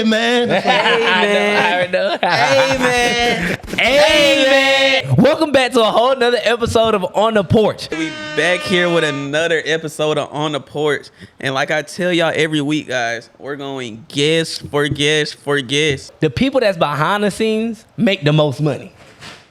Amen. Amen. Amen. Welcome back to a whole nother episode of On the Porch. We back here with another episode of On the Porch. And like I tell y'all every week, guys, we're going guest for guest for guest. The people that's behind the scenes make the most money.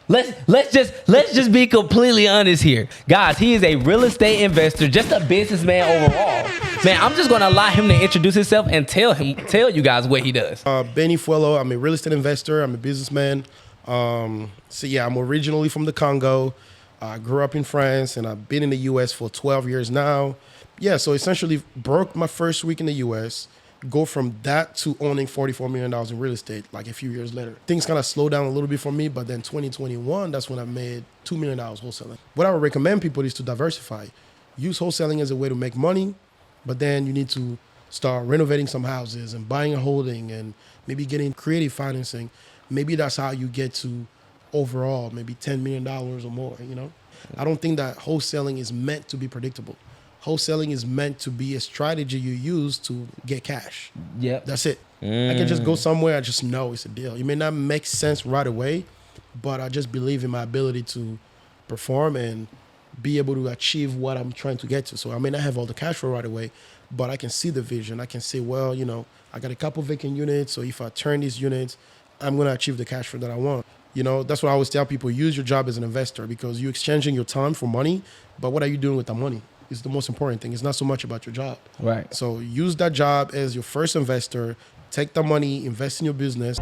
Let's just be completely honest here. Guys, he is a real estate investor, just a businessman overall. Man, I'm just going to allow him to introduce himself and tell you guys what he does. Benny Fuelo. I'm a real estate investor. I'm a businessman. I'm originally from the Congo. I grew up in France, and I've been in the U.S. for 12 years now. Yeah, so essentially broke my first week in the U.S., go from that to owning $44 million in real estate like a few years later. Things kind of slowed down a little bit for me, but then 2021, that's when I made $2 million wholesaling. What I would recommend people is to diversify. Use wholesaling as a way to make money, but then you need to start renovating some houses and buying and holding and maybe getting creative financing. Maybe that's how you get to overall maybe $10 million or more, you know? I don't think that wholesaling is meant to be predictable. Wholesaling is meant to be a strategy you use to get cash. Yep. That's it. I can just go somewhere, I just know it's a deal. It may not make sense right away, but I just believe in my ability to perform and be able to achieve what I'm trying to get to. So I may not have all the cash flow right away, but I can see the vision. I can say, well, you know, I got a couple vacant units, so if I turn these units, I'm going to achieve the cash flow that I want. You know, that's what I always tell people. Use your job as an investor because you're exchanging your time for money, but what are you doing with the money? Is the most important thing. It's not so much about your job. Right. So use that job as your first investor. Take the money, invest in your business.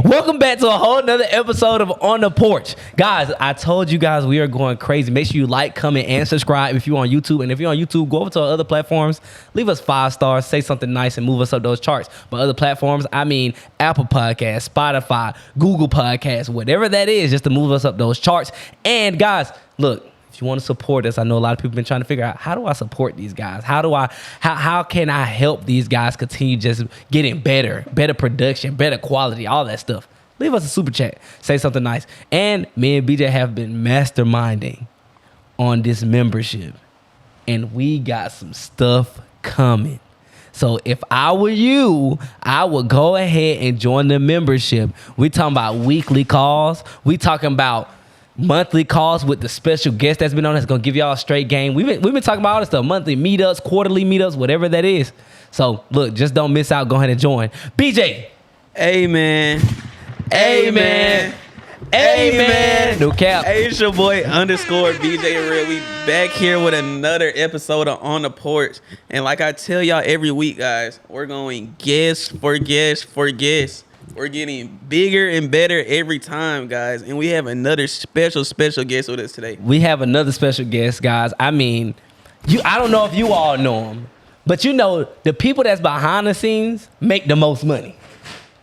Welcome back to a whole nother episode of On the Porch. Guys, I told you guys we are going crazy. Make sure you like, comment, and subscribe if you're on YouTube. And if you're on YouTube, go over to our other platforms. Leave us 5 stars, say something nice, and move us up those charts. But other platforms, I mean Apple Podcasts, Spotify, Google Podcasts, whatever that is, just to move us up those charts. And guys, look. If you want to support us, I know a lot of people have been trying to figure out, how do I support these guys? How can I help these guys continue just getting better production, better quality, all that stuff? Leave us a super chat. Say something nice. And me and BJ have been masterminding on this membership. And we got some stuff coming. So if I were you, I would go ahead and join the membership. We talking about weekly calls. We talking about monthly calls with the special guest that's been on that's gonna give y'all a straight game. We've been talking about all this stuff, monthly meetups, quarterly meetups, whatever that is. So look, just don't miss out. Go ahead and join. BJ. Amen. No cap. Hey, it's your boy _BJ Real. We back here with another episode of On the Porch. And like I tell y'all every week, guys, we're going guest for guest for guest. We're getting bigger and better every time, guys. And we have another special guest with us today. We have another special guest, guys. I mean, I don't know if you all know him, but you know, the people that's behind the scenes make the most money.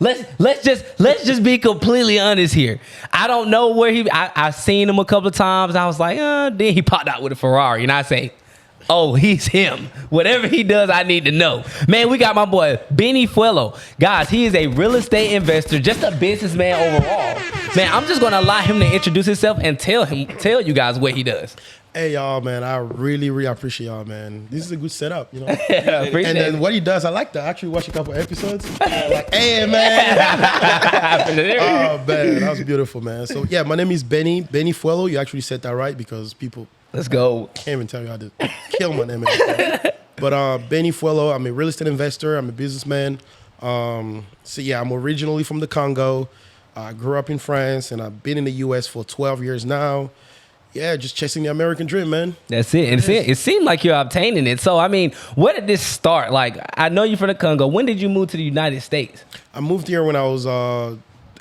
Let's just be completely honest here. I don't know where I've seen him a couple of times. I was like, then he popped out with a Ferrari, and I say, oh, he's him. Whatever he does, I need to know. Man, we got my boy, Benny Fuelo. Guys, he is a real estate investor, just a businessman overall. Man, I'm just going to allow him to introduce himself and tell you guys what he does. Hey, y'all, man. I really, really appreciate y'all, man. This is a good setup, you know? And then what he does, I like to actually watch a couple episodes. Like, hey, man. Oh, man. That was beautiful, man. So, yeah, my name is Benny Fuelo. You actually said that right because people... Let's go. Can't even tell you how to kill my name. But Benny Fuelo, I'm a real estate investor. I'm a businessman. I'm originally from the Congo. I grew up in France, and I've been in the U.S. for 12 years now. Yeah, just chasing the American dream, man. That's it. And it seemed like you're obtaining it. So, I mean, where did this start? Like, I know you're from the Congo. When did you move to the United States? I moved here when I was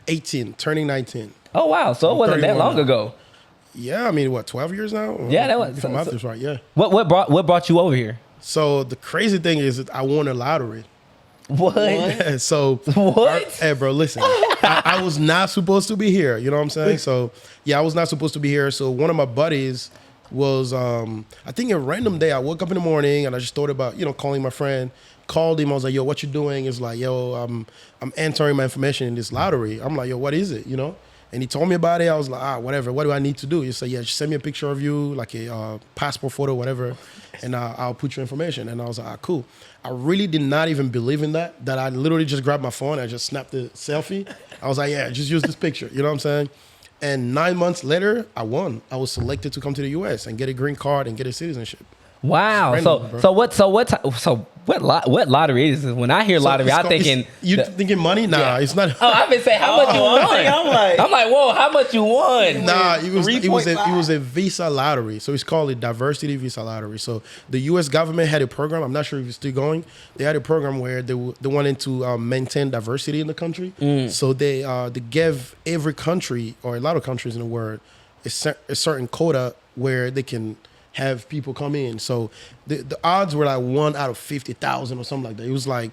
18, turning 19. Oh, wow. So it wasn't that long ago. Yeah, I mean, 12 years now? Yeah, that was. If my math is right, yeah. What brought you over here? So the crazy thing is that I won a lottery. What? Yeah, so what? Hey, bro, listen. I was not supposed to be here. You know what I'm saying? So yeah, I was not supposed to be here. So one of my buddies was, I think a random day, I woke up in the morning and I just thought about, calling my friend. Called him. I was like, yo, what you doing? It's like, yo, I'm entering my information in this lottery. I'm like, yo, what is it? And he told me about it. I was like, whatever. What do I need to do? He said, yeah, just send me a picture of you, like a passport photo, whatever, and I'll put your information. And I was like, cool. I really did not even believe in that I literally just grabbed my phone. I just snapped the selfie. I was like, yeah, just use this picture. You know what I'm saying? And 9 months later, I won. I was selected to come to the U.S. and get a green card and get a citizenship. Wow. Random, What lottery is this? When I hear lottery, I'm thinking you thinking money? Nah, it's not. Oh, I've been saying how much you won. I'm like, whoa, how much you won? Nah, it was a visa lottery. So it's called a diversity visa lottery. So the U.S. government had a program. I'm not sure if it's still going. They had a program where they wanted to maintain diversity in the country. So they gave every country, or a lot of countries in the world, a certain quota where they can have people come in. So the odds were like 1 out of 50,000 or something like that. It was like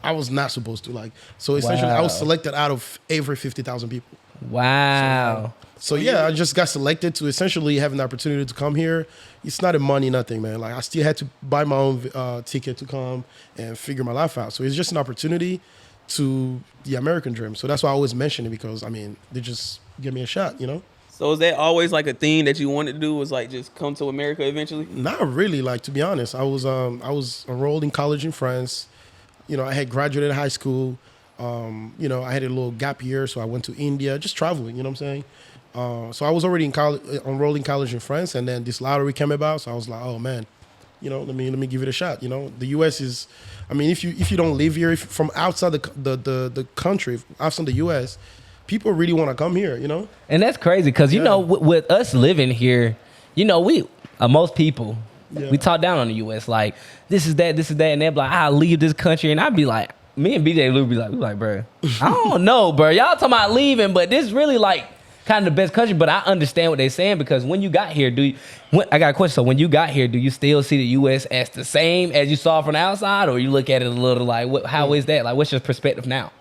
I was not supposed to like. So essentially, I was selected out of every 50,000 people. Wow. So yeah, I just got selected to essentially have an opportunity to come here. It's not a money, nothing, man. Like I still had to buy my own ticket to come and figure my life out. So it's just an opportunity to the American dream. So that's why I always mention it, because I mean, they just give me a shot, you know? So is that always like a thing that you wanted to do, was like just come to America eventually? Not really. Like, to be honest, I was enrolled in college in France. You know, I had graduated high school. You know, I had a little gap year, so I went to India, just traveling. You know what I'm saying? So I was already in college, enrolled in college in France, and then this lottery came about. So I was like, oh man, you know, let me give it a shot. You know, the U.S. is, I mean, if you don't live here, if from outside the country, outside the U.S., people really want to come here, you know? And that's crazy because, you know, with us living here, you know, most people, we talk down on the U.S. like, this is that. And they're like, I'll leave this country. And I'd be like, me and BJ Lou be like, bro, I don't know, bro. Y'all talking about leaving, but this really like kind of the best country. But I understand what they're saying, because when you got here, I got a question. So when you got here, do you still see the U.S. as the same as you saw from the outside, or you look at it a little like, how is that? Like, what's your perspective now?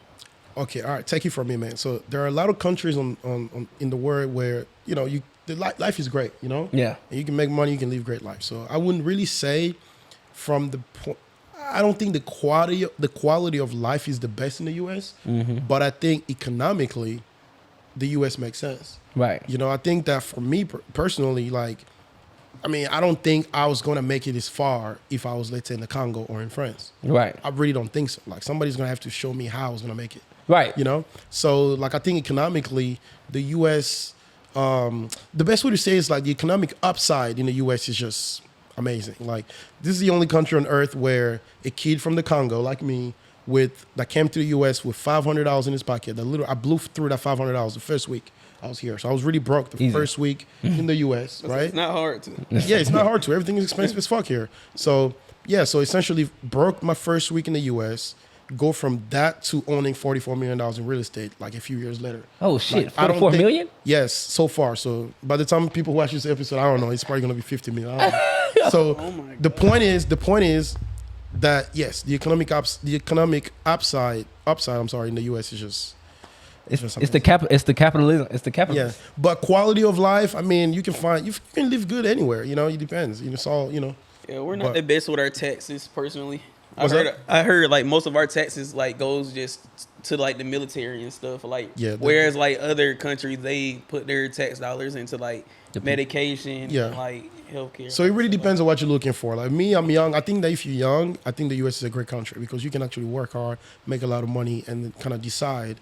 Okay, all right, take it from me, man. So there are a lot of countries in the world where, you know, life is great, you know? Yeah. And you can make money, you can live great life. So I wouldn't really say from the point, I don't think the quality of life is the best in the U.S., but I think economically, the U.S. makes sense. Right. You know, I think that for me personally, like, I mean, I don't think I was going to make it this far if I was, let's say, in the Congo or in France. Right. I really don't think so. Like, somebody's going to have to show me how I was going to make it. Right. You know? So, like, I think economically, the U.S., the best way to say is, like, the economic upside in the U.S. is just amazing. Like, this is the only country on earth where a kid from the Congo, like me, that came to the U.S. with $500 in his pocket, I blew through that $500 the first week I was here. So I was really broke the first week in the U.S., right? It's not hard to. Yeah, it's not hard to. Everything is expensive as fuck here. So, yeah, so essentially broke my first week in the U.S., go from that to owning $44 million in real estate like a few years later. Oh, shit. Like, $44 million? Yes, so far. So by the time people watch this episode, I don't know, it's probably going to be 50 million. I don't know. So the point is that, yes, the economic upside, in the U.S. is just... It's the capitalism. Yeah, but quality of life, I mean, you can live good anywhere, you know, it depends. It's all, you know. Yeah, we're not the best with our taxes, personally. I heard like most of our taxes like goes just to like the military and stuff. Like, whereas like other countries, they put their tax dollars into like medication, and, like healthcare. So it really depends on what you're looking for. Like me, I'm young. I think that if you're young, I think the U.S. is a great country because you can actually work hard, make a lot of money, and kind of decide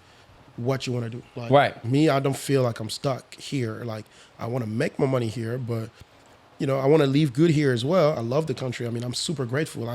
what you want to do. Like, right. Me, I don't feel like I'm stuck here. Like, I want to make my money here, but you know, I want to leave good here as well. I love the country. I mean, I'm super grateful.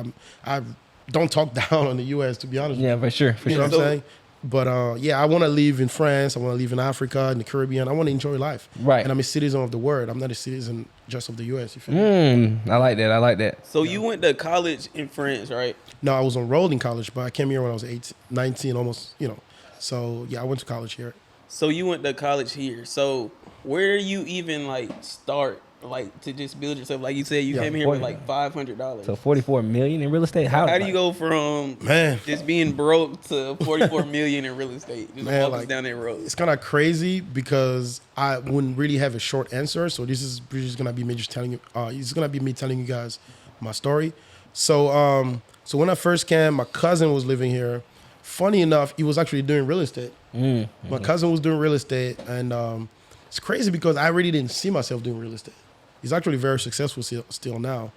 I don't talk down on the U.S., to be honest. Yeah, for sure. You know what I'm saying? But I want to live in France. I want to live in Africa, in the Caribbean. I want to enjoy life. Right. And I'm a citizen of the world. I'm not a citizen just of the U.S. You feel me? I like that. So you went to college in France, right? No, I was enrolled in college, but I came here when I was 19, almost, you know. So, yeah, I went to college here. So you went to college here. So where do you even, like, start, like, to just build yourself? Like you said, you came here with, like, $500. So $44 million in real estate? How do you go from just being broke to $44 million in real estate? Just walk us down that road. It's kind of crazy because I wouldn't really have a short answer. So this is just going to be me just telling you. It's going to be me telling you guys my story. So when I first came, my cousin was living here. Funny enough, he was actually doing real estate. My cousin was doing real estate, and it's crazy because I really didn't see myself doing real estate. He's actually very successful still now.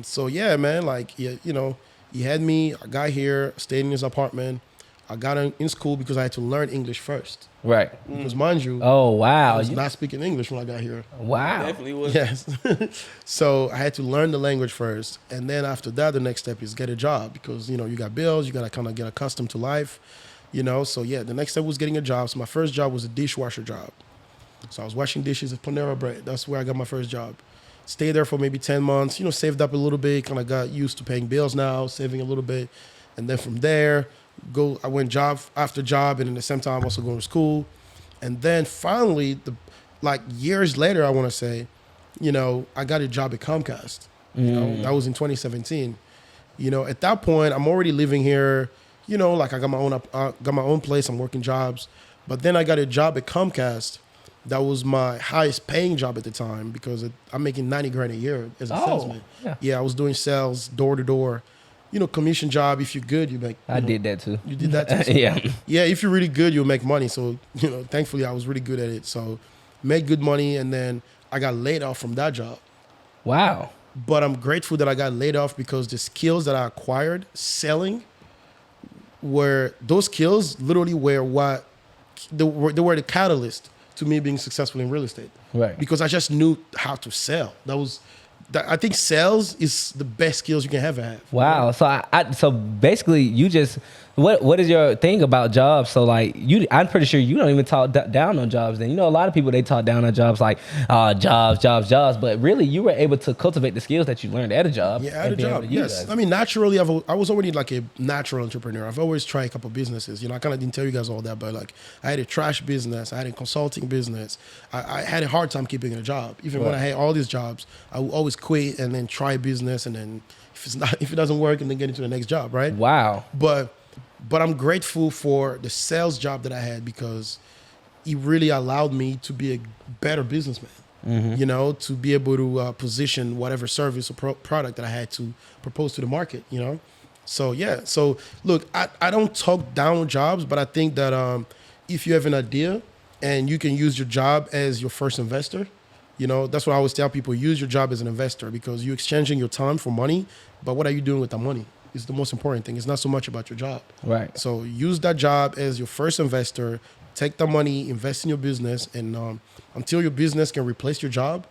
So yeah, man, like, yeah, you know, he had me. I got here, stayed in his apartment. I got in school because I had to learn English first. Right. Because mind you, Oh, wow. I was not speaking English when I got here. Wow. Definitely was. Yes. So I had to learn the language first. And then after that, the next step is get a job because, you know, you got bills. You got to kind of get accustomed to life, you know. So, yeah, the next step was getting a job. So my first job was a dishwasher job. So I was washing dishes at Panera Bread. That's where I got my first job. Stayed there for maybe 10 months, you know, saved up a little bit, kind of got used to paying bills now, saving a little bit. And then from there, I went job after job, and at the same time also going to school. And then finally, like years later, I want to say, you know, I got a job at Comcast. You know, that was in 2017. You know, at that point, I'm already living here. You know, like I got my own place. I'm working jobs. But then I got a job at Comcast. That was my highest paying job at the time because I'm making $90,000 a year as a salesman. Yeah, I was doing sales door to door. You know, commission job. If you're good, you make. I did that too. You did that too. So, Yeah. Yeah, if you're really good, you'll make money. So, you know, thankfully I was really good at it. So, made good money, and then I got laid off from that job. Wow. But I'm grateful that I got laid off because the skills that I acquired selling those skills literally were they were the catalyst to me being successful in real estate. Right. Because I just knew how to sell. I think sales is the best skills you can ever have. Wow. So so basically you just what is your thing about jobs? So like I'm pretty sure you don't even talk down on jobs then. You know, a lot of people, they talk down on jobs like jobs, but really you were able to cultivate the skills that you learned at a job. Yeah, at a job. Yes. I mean, naturally, I was already like a natural entrepreneur. I've always tried a couple businesses. You know, I kind of didn't tell you guys all that, but like I had a trash business. I had a consulting business. I had a hard time keeping a job. Even when I had all these jobs, I would always quit and then try business. And then if it doesn't work, and then get into the next job, right? Wow. But I'm grateful for the sales job that I had because it really allowed me to be a better businessman. You know, to be able to position whatever service or product that I had to propose to the market, you know? So, yeah. So, look, I don't talk down on jobs, but I think that if you have an idea and you can use your job as your first investor, you know, that's what I always tell people, use your job as an investor because you're exchanging your time for money, but what are you doing with the money? Is the most important thing. It's not so much about your job. Right. So use that job as your first investor. Take the money, invest in your business, and until your business can replace your job,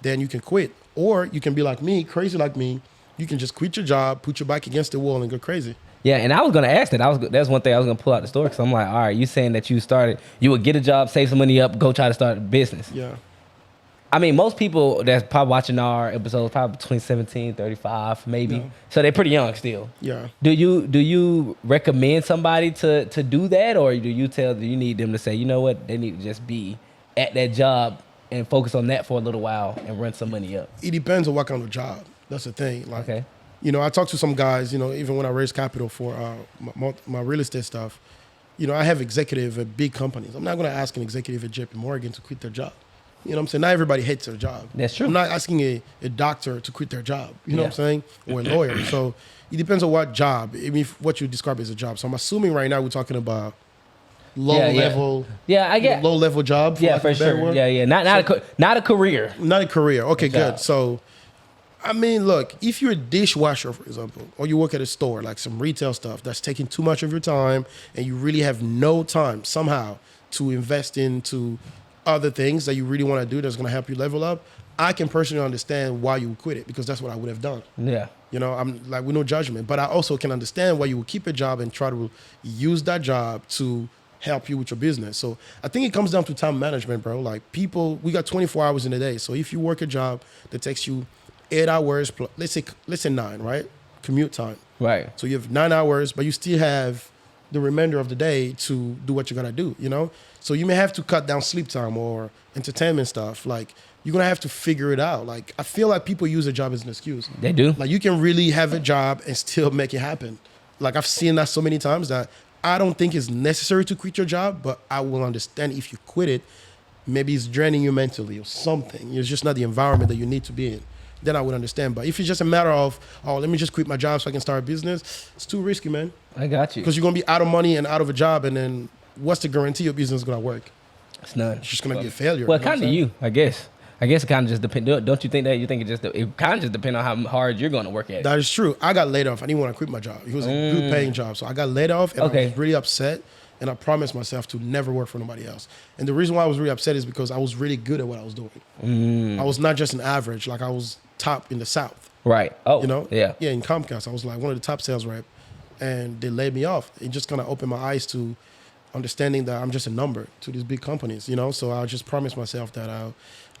then you can quit. Or you can be like me, crazy like me. You can just quit your job, put your back against the wall, and go crazy. Yeah, and I was gonna ask that. That's one thing I was gonna pull out the story because I'm like, all right, you saying that you would get a job, save some money up, go try to start a business. Yeah. I mean, most people that's probably watching our episodes probably between 17, 35, maybe. Yeah. So they're pretty young still. Yeah. Do you recommend somebody to do that, or do you need them to say, you know what, they need to just be at that job and focus on that for a little while and run some money up? It depends on what kind of job. That's the thing. Like, Okay. you know, I talked to some guys, you know, even when I raised capital for my real estate stuff, you know, I have executive at big companies. I'm not going to ask an executive at JP Morgan to quit their job. You know what I'm saying? Not everybody hates their job. That's true. I'm not asking a doctor to quit their job. You know what I'm saying? Or a lawyer. So it depends on what job. I mean, what you describe as a job. So I'm assuming right now we're talking about low level. Yeah, I get low level job. Yeah, for sure. Word. Yeah. Not a career. Not a career. Okay, good. job. So, I mean, look, if you're a dishwasher, for example, or you work at a store, like some retail stuff that's taking too much of your time and you really have no time somehow to invest into other things that you really want to do that's going to help you level up, I can personally understand why you would quit it because that's what I would have done. Yeah. You know, I'm like, with no judgment, but I also can understand why you would keep a job and try to use that job to help you with your business. So I think it comes down to time management, bro. Like we got 24 hours in a day. So if you work a job that takes you 8 hours, let's say 9, right? Commute time. Right. So you have 9 hours, but you still have the remainder of the day to do what you're gonna do, you know? So you may have to cut down sleep time or entertainment stuff. Like, you're gonna have to figure it out. Like, I feel like people use a job as an excuse. They do. Like, you can really have a job and still make it happen. Like, I've seen that so many times that I don't think it's necessary to quit your job, but I will understand if you quit it, maybe it's draining you mentally or something. It's just not the environment that you need to be in. Then I would understand. But if it's just a matter of, oh, let me just quit my job so I can start a business, it's too risky, man. I got you. Because you're going to be out of money and out of a job, and then what's the guarantee your business is gonna work? It's none. It's just gonna be a failure. Well, you know what kind of I'm saying? you, I guess. I guess it kind of just depends. Don't you think that? You think it kind of just depends on how hard you're going to work at it. That is true. I got laid off. I didn't want to quit my job. It was a good paying job. So I got laid off and I was really upset. And I promised myself to never work for nobody else. And the reason why I was really upset is because I was really good at what I was doing. I was not just an average. Like I was top in the South. Right. Oh, You know? yeah. Yeah, in Comcast. I was like one of the top sales rep. And they laid me off. It just kind of opened my eyes to understanding that I'm just a number to these big companies, you know? So I just promised myself that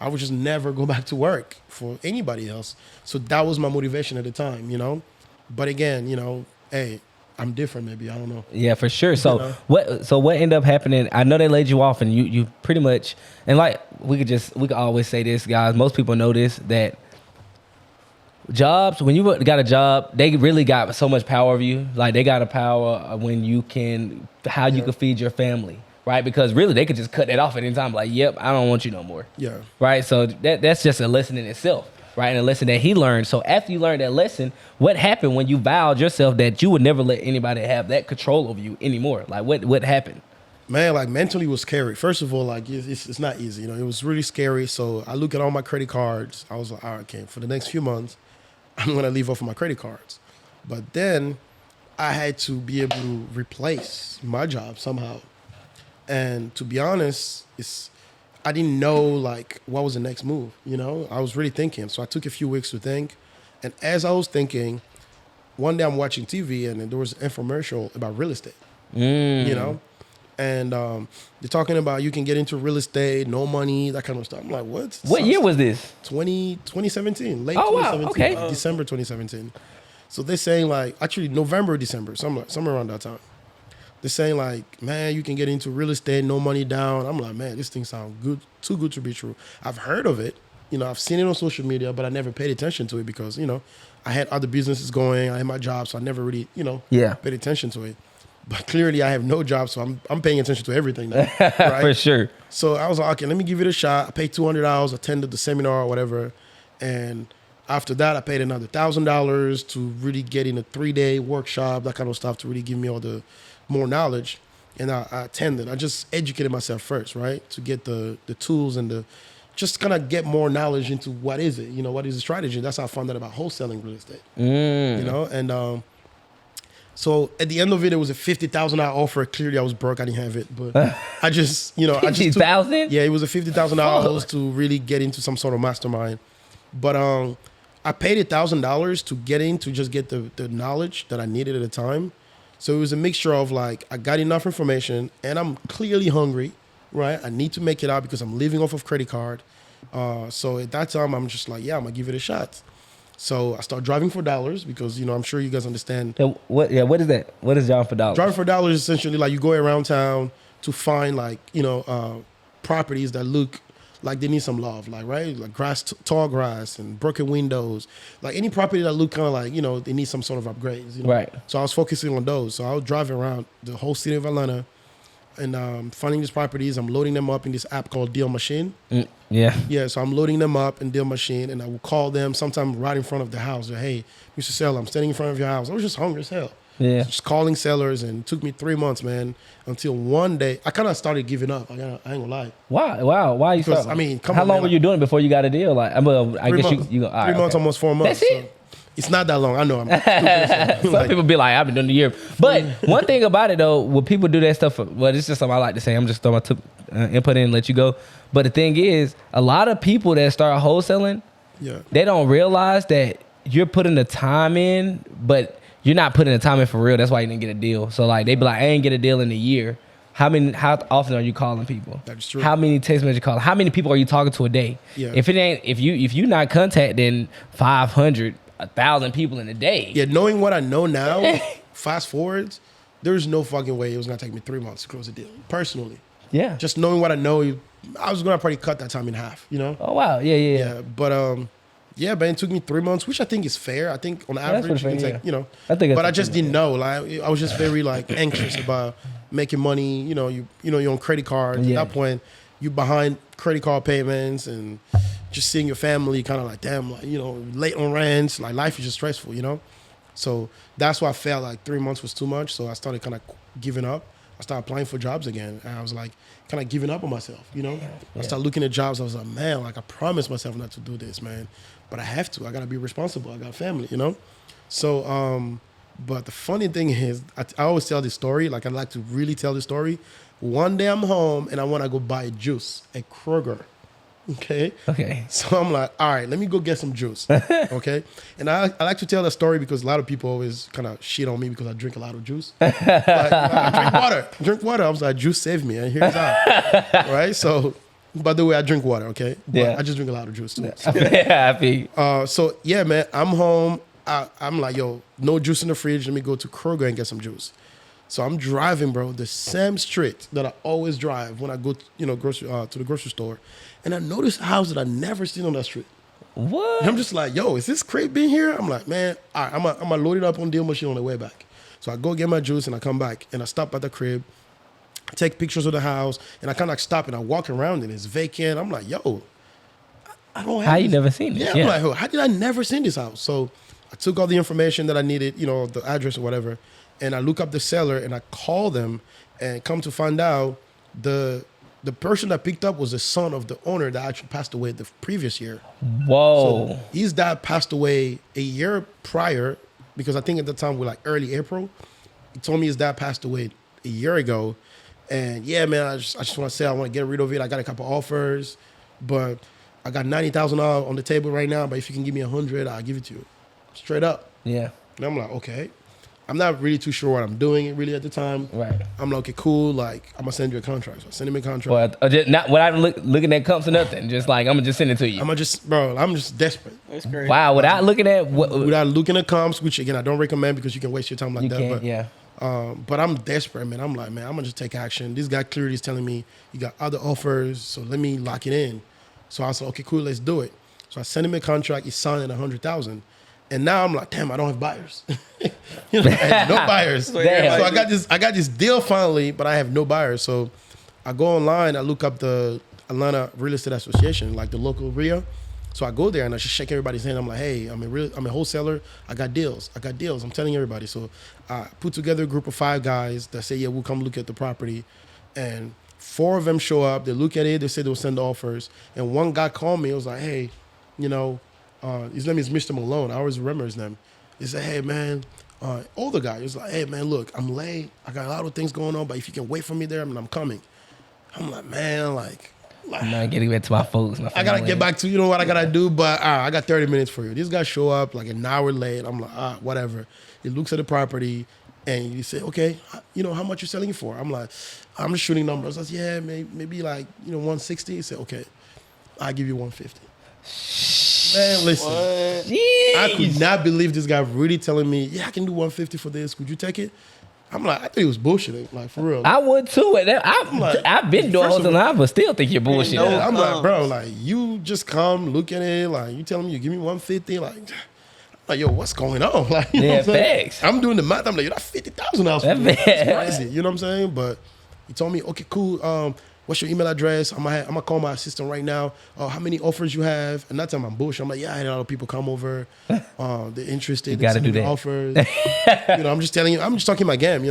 I would just never go back to work for anybody else. So that was my motivation at the time, you know? But again, you know, hey, I'm different maybe. I don't know. Yeah, for sure. So know? what ended up happening? I know they laid you off and you pretty much, and like we could always say this, guys. Most people know this, that jobs, when you got a job, they really got so much power over you. Like they got a power when you can, how you can feed your family, right? Because really they could just cut that off at any time. Like, yep, I don't want you no more. Yeah. Right. So that's just a lesson in itself, right? And a lesson that he learned. So after you learned that lesson, what happened when you vowed yourself that you would never let anybody have that control over you anymore? Like what happened? Man, like mentally it was scary. First of all, like it's not easy. You know, it was really scary. So I look at all my credit cards. I was like, all right, okay, for the next few months, I'm gonna leave off of my credit cards. But then I had to be able to replace my job somehow. And to be honest, I didn't know like what was the next move. You know, I was really thinking. So I took a few weeks to think. And as I was thinking, one day I'm watching TV and there was an infomercial about real estate. You know. And they're talking about you can get into real estate, no money, that kind of stuff. I'm like, what? What year was this? 2017, late Oh, wow. 2017, Okay. December 2017. So they're saying like, actually November, December, somewhere around that time. They're saying like, man, you can get into real estate, no money down. I'm like, man, this thing sounds good, too good to be true. I've heard of it. You know, I've seen it on social media, but I never paid attention to it because, you know, I had other businesses going, I had my job, so I never really, you know, paid attention to it. But clearly I have no job, so I'm paying attention to everything now, right? For sure. So I was like, okay, let me give it a shot. I paid $200, attended the seminar or whatever. And after that, I paid another $1,000 to really get in a 3-day workshop, that kind of stuff, to really give me all the more knowledge. And I attended. I just educated myself first, right? To get the tools and just kind of get more knowledge into what is it, you know, what is the strategy. That's how I found out about wholesaling real estate, you know? And so at the end of it, it was a $50,000 offer. Clearly, I was broke. I didn't have it, but I just, you know, $50,000? Yeah, it was a $50,000 to really get into some sort of mastermind. But I paid $1,000 to get in to just get the knowledge that I needed at the time. So it was a mixture of like I got enough information and I'm clearly hungry, right? I need to make it out because I'm living off of credit card. So at that time, I'm just like, yeah, I'm gonna give it a shot. So I started driving for dollars because, you know, I'm sure you guys understand. What is that? What is driving for dollars? Driving for dollars is essentially like you go around town to find like, you know, properties that look like they need some love, like, right? Like tall grass and broken windows. Like any property that look kind of like, you know, they need some sort of upgrades. You know? Right. So I was focusing on those. So I was driving around the whole city of Atlanta and finding these properties. I'm loading them up in this app called Deal Machine. Yeah. Yeah, so I'm loading them up in Deal Machine, and I will call them sometime right in front of the house. Hey, Mr. Seller, I'm standing in front of your house. I was just hungry as hell. Yeah. Just calling sellers, and it took me 3 months, man, until one day I kind of started giving up. I ain't gonna lie. Why? Wow. Why you? Because, start? I mean, come how on, long man, were you doing it before you got a deal? Like, I guess months. you. All right, 3 months, okay. almost 4 months. That's it? So it's not that long. I know. I'm stupid. Some people be like, I've been doing the year. But one thing about it though, when people do that stuff, well, it's just something I like to say. I'm just throwing my input in and let you go. But the thing is, a lot of people that start wholesaling, they don't realize that you're putting the time in, but you're not putting the time in for real. That's why you didn't get a deal. So like they be like, I ain't get a deal in a year. How often are you calling people? That is true. How many text messages you calling? How many people are you talking to a day? Yeah. If you not contacting 500, 1,000 people in a day. Yeah, knowing what I know now, fast forwards, there's no fucking way it was gonna take me 3 months to close a deal. Personally. Yeah. Just knowing what I know, I was gonna probably cut that time in half, you know? Oh wow. Yeah. But yeah, man, it took me 3 months, which I think is fair. I think on average you can take, you know. But I just didn't know. Like I was just very like anxious about making money. You know, you're on credit cards. Yeah. At that point, you behind credit card payments and just seeing your family kind of like, damn, like, you know, late on rents. Like life is just stressful, you know. So that's why I felt like 3 months was too much. So I started kind of giving up. I started applying for jobs again. And I was like, kind of giving up on myself, you know? I started looking at jobs. I was like, man, like I promised myself not to do this, man. But I have to. I got to be responsible. I got a family, you know? So, but the funny thing is, I always tell this story. Like I like to really tell the story. One day I'm home and I want to go buy juice at Kroger. Okay. So I'm like, all right, let me go get some juice. Okay. And I like to tell that story because a lot of people always kind of shit on me because I drink a lot of juice. Like, I drink water. I was like, juice saved me. And here's how. Right. So, by the way, I drink water. Okay. But I just drink a lot of juice too. So, Happy. So yeah, man, I'm home. I'm like, yo, no juice in the fridge. Let me go to Kroger and get some juice. So I'm driving, bro, the same street that I always drive when I go, to the grocery store. And I noticed a house that I never seen on that street. What? And I'm just like, yo, is this crate been here? I'm like, man, all right, I'm gonna load it up on deal machine on the way back. So I go get my juice and I come back and I stop at the crib, take pictures of the house, and I kind of like stop and I walk around and it's vacant. I'm like, yo, I don't have How you never seen it? Yeah, I'm like, oh, how did I never seen this house? So I took all the information that I needed, the address or whatever, and I look up the seller and I call them, and come to find out the person that picked up was the son of the owner that actually passed away the previous year. Whoa. So his dad passed away a year prior, because I think at the time we're like early April. He told me his dad passed away a year ago. And yeah, man, I just want to say I want to get rid of it. I got a couple offers, but I got $90,000 on the table right now. But if you can give me $100, I'll give it to you. Straight up. Yeah. And I'm like, okay. I'm not really too sure what I'm doing really at the time. Right. I'm like, okay, cool. Like, I'm going to send you a contract. So I send him a contract. Well, just not without looking at comps or nothing. Just like, I'm going to just send it to you. I'm just desperate. That's great. Wow. Without looking at Without looking at comps, which again, I don't recommend because you can waste your time like you that. can't, But, yeah. But I'm desperate, man. I'm like, man, I'm going to just take action. This guy clearly is telling me you got other offers, so let me lock it in. So I said, okay, cool, let's do it. So I sent him a contract. He signed at $100,000. And now I'm like, damn, I don't have buyers. I have no buyers. So I got this deal finally, but I have no buyers. So I go online, I look up the Atlanta Real Estate Association, like the local RIA. So I go there and I just shake everybody's hand. I'm like, hey, I'm a wholesaler. I got deals. I'm telling everybody. So I put together a group of 5 guys that say, yeah, we'll come look at the property. And 4 of them show up. They look at it. They say they'll send offers. And one guy called me. He was like, hey, his name is Mr. Malone. I always remember his name. He said, hey, man, older guy. He was like, hey, man, look, I'm late. I got a lot of things going on, but if you can wait for me there, I'm coming. I'm like, man, I'm not getting back to my folks. I got to get back to, what I got to do, but I got 30 minutes for you. This guy show up like an hour late. I'm like, whatever. He looks at the property and he said, okay, how much you selling it for? I'm like, I'm just shooting numbers. I said, yeah, maybe like, 160. He said, okay, I'll give you 150. Man, listen, I could not believe this guy really telling me, yeah, I can do 150 for this. Could you take it? I'm like, I thought he was bullshitting, like for real. I would too. I've been doing wholesale live, but still think you're bullshitting. I'm like, bro, like you just come look at it, like you telling me you give me 150, like yo, what's going on? Like, you know what I'm saying? Facts. I'm doing the math. I'm like, yo, that's $50,000 for me. That's crazy. You know what I'm saying? But he told me, okay, cool. What's your email address? I'm gonna call my assistant right now. How many offers you have? And that time I'm bullshit. I'm like, yeah, I had a lot of people come over. They're interested. You gotta do that. Offers. I'm just telling you. I'm just talking my game.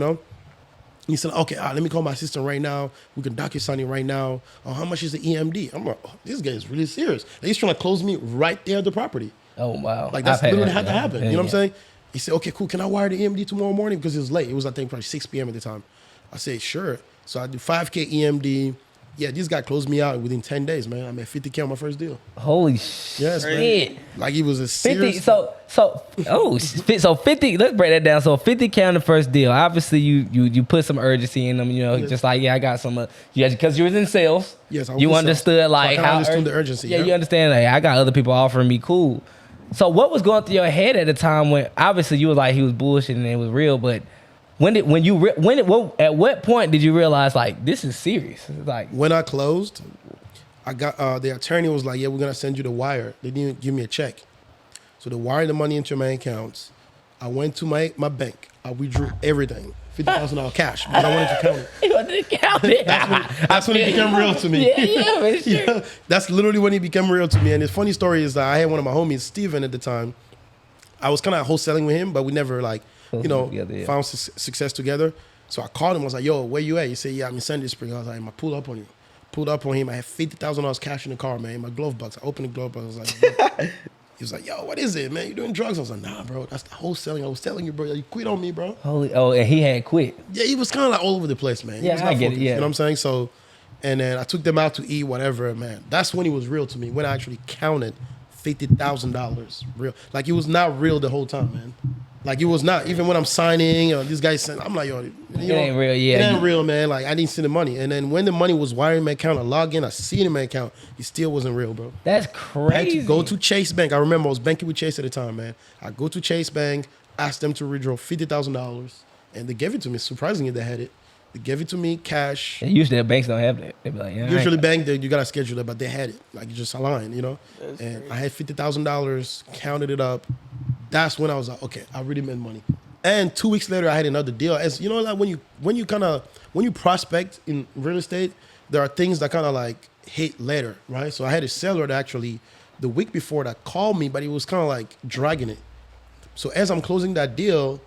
He said, okay, let me call my assistant right now. We can docu-sign it right now. How much is the EMD? I'm like, this guy is really serious. And he's trying to close me right there at the property. Oh wow! Like that's literally had to happen. You know what I'm saying? He said, okay, cool. Can I wire the EMD tomorrow morning? Because it was late. It was, I think, probably 6 p.m. at the time. I said, sure. So I do 5K EMD. Yeah, this guy closed me out within 10 days, man. I made $50K on my first deal. Holy shit. Yes, man. Like he was a serious... 50, so 50, let's break that down. So 50K on the first deal. Obviously, you put some urgency in them, Yes. just like, yeah, I got some, because you was in sales. Yes, I was you in understood sales. like so I understood the urgency. Yeah, you understand, like, I got other people offering me, cool. So what was going through your head at the time when, obviously, you was like, he was bullshitting and it was real, but at what point did you realize like this is serious? Like when I closed, I got the attorney was like, yeah, we're gonna send you the wire. They didn't give me a check, so they wired the money into my accounts. I went to my bank. I withdrew everything, $50,000 cash, but I wanted to count it. You wanted to count it. That's when it became real to me. Yeah, sure. That's literally when it became real to me. And the funny story is that I had one of my homies, Steven, at the time. I was kind of wholesaling with him, but we never found success together. So I called him. I was like, yo, where you at? He said, yeah, I'm in Sandy Spring. I was like, I pulled up on you. Pulled up on him. I had $50,000 cash in the car, man, in my glove box. I opened the glove box. I was like, bro. He was like, yo, what is it, man? You doing drugs? I was like, nah, bro. That's the wholesaling. I was telling you, bro. You quit on me, bro. And he had quit. Yeah, he was kind of like all over the place, man. He was not I get focused, it. Yeah. You know what I'm saying? So, and then I took them out to eat, whatever, man. That's when he was real to me, when I actually counted $50,000 real. Like, it was not real the whole time, man. Like, it was not. Even when I'm signing, this guy saying, I'm like, yo, It ain't real, yeah. It ain't real, man. Like, I didn't see the money. And then when the money was wiring my account, I log in, I see it in my account, it still wasn't real, bro. That's I crazy. had to go to Chase Bank. I remember I was banking with Chase at the time, man. I go to Chase Bank, asked them to withdraw $50,000, and they gave it to me. Surprisingly, they had it. They gave it to me cash. And usually the banks don't have that. They be like, yeah, Usually bank, you gotta schedule it, but they had it. Like, you just align, you know? That's And crazy. I had $50,000, counted it up. That's when I was like, okay, I really made money. And 2 weeks later, I had another deal. As you know, like when you prospect in real estate, there are things that kind of like hit later, right? So I had a seller that actually the week before that called me, but he was kind of like dragging it. So as I'm closing that deal,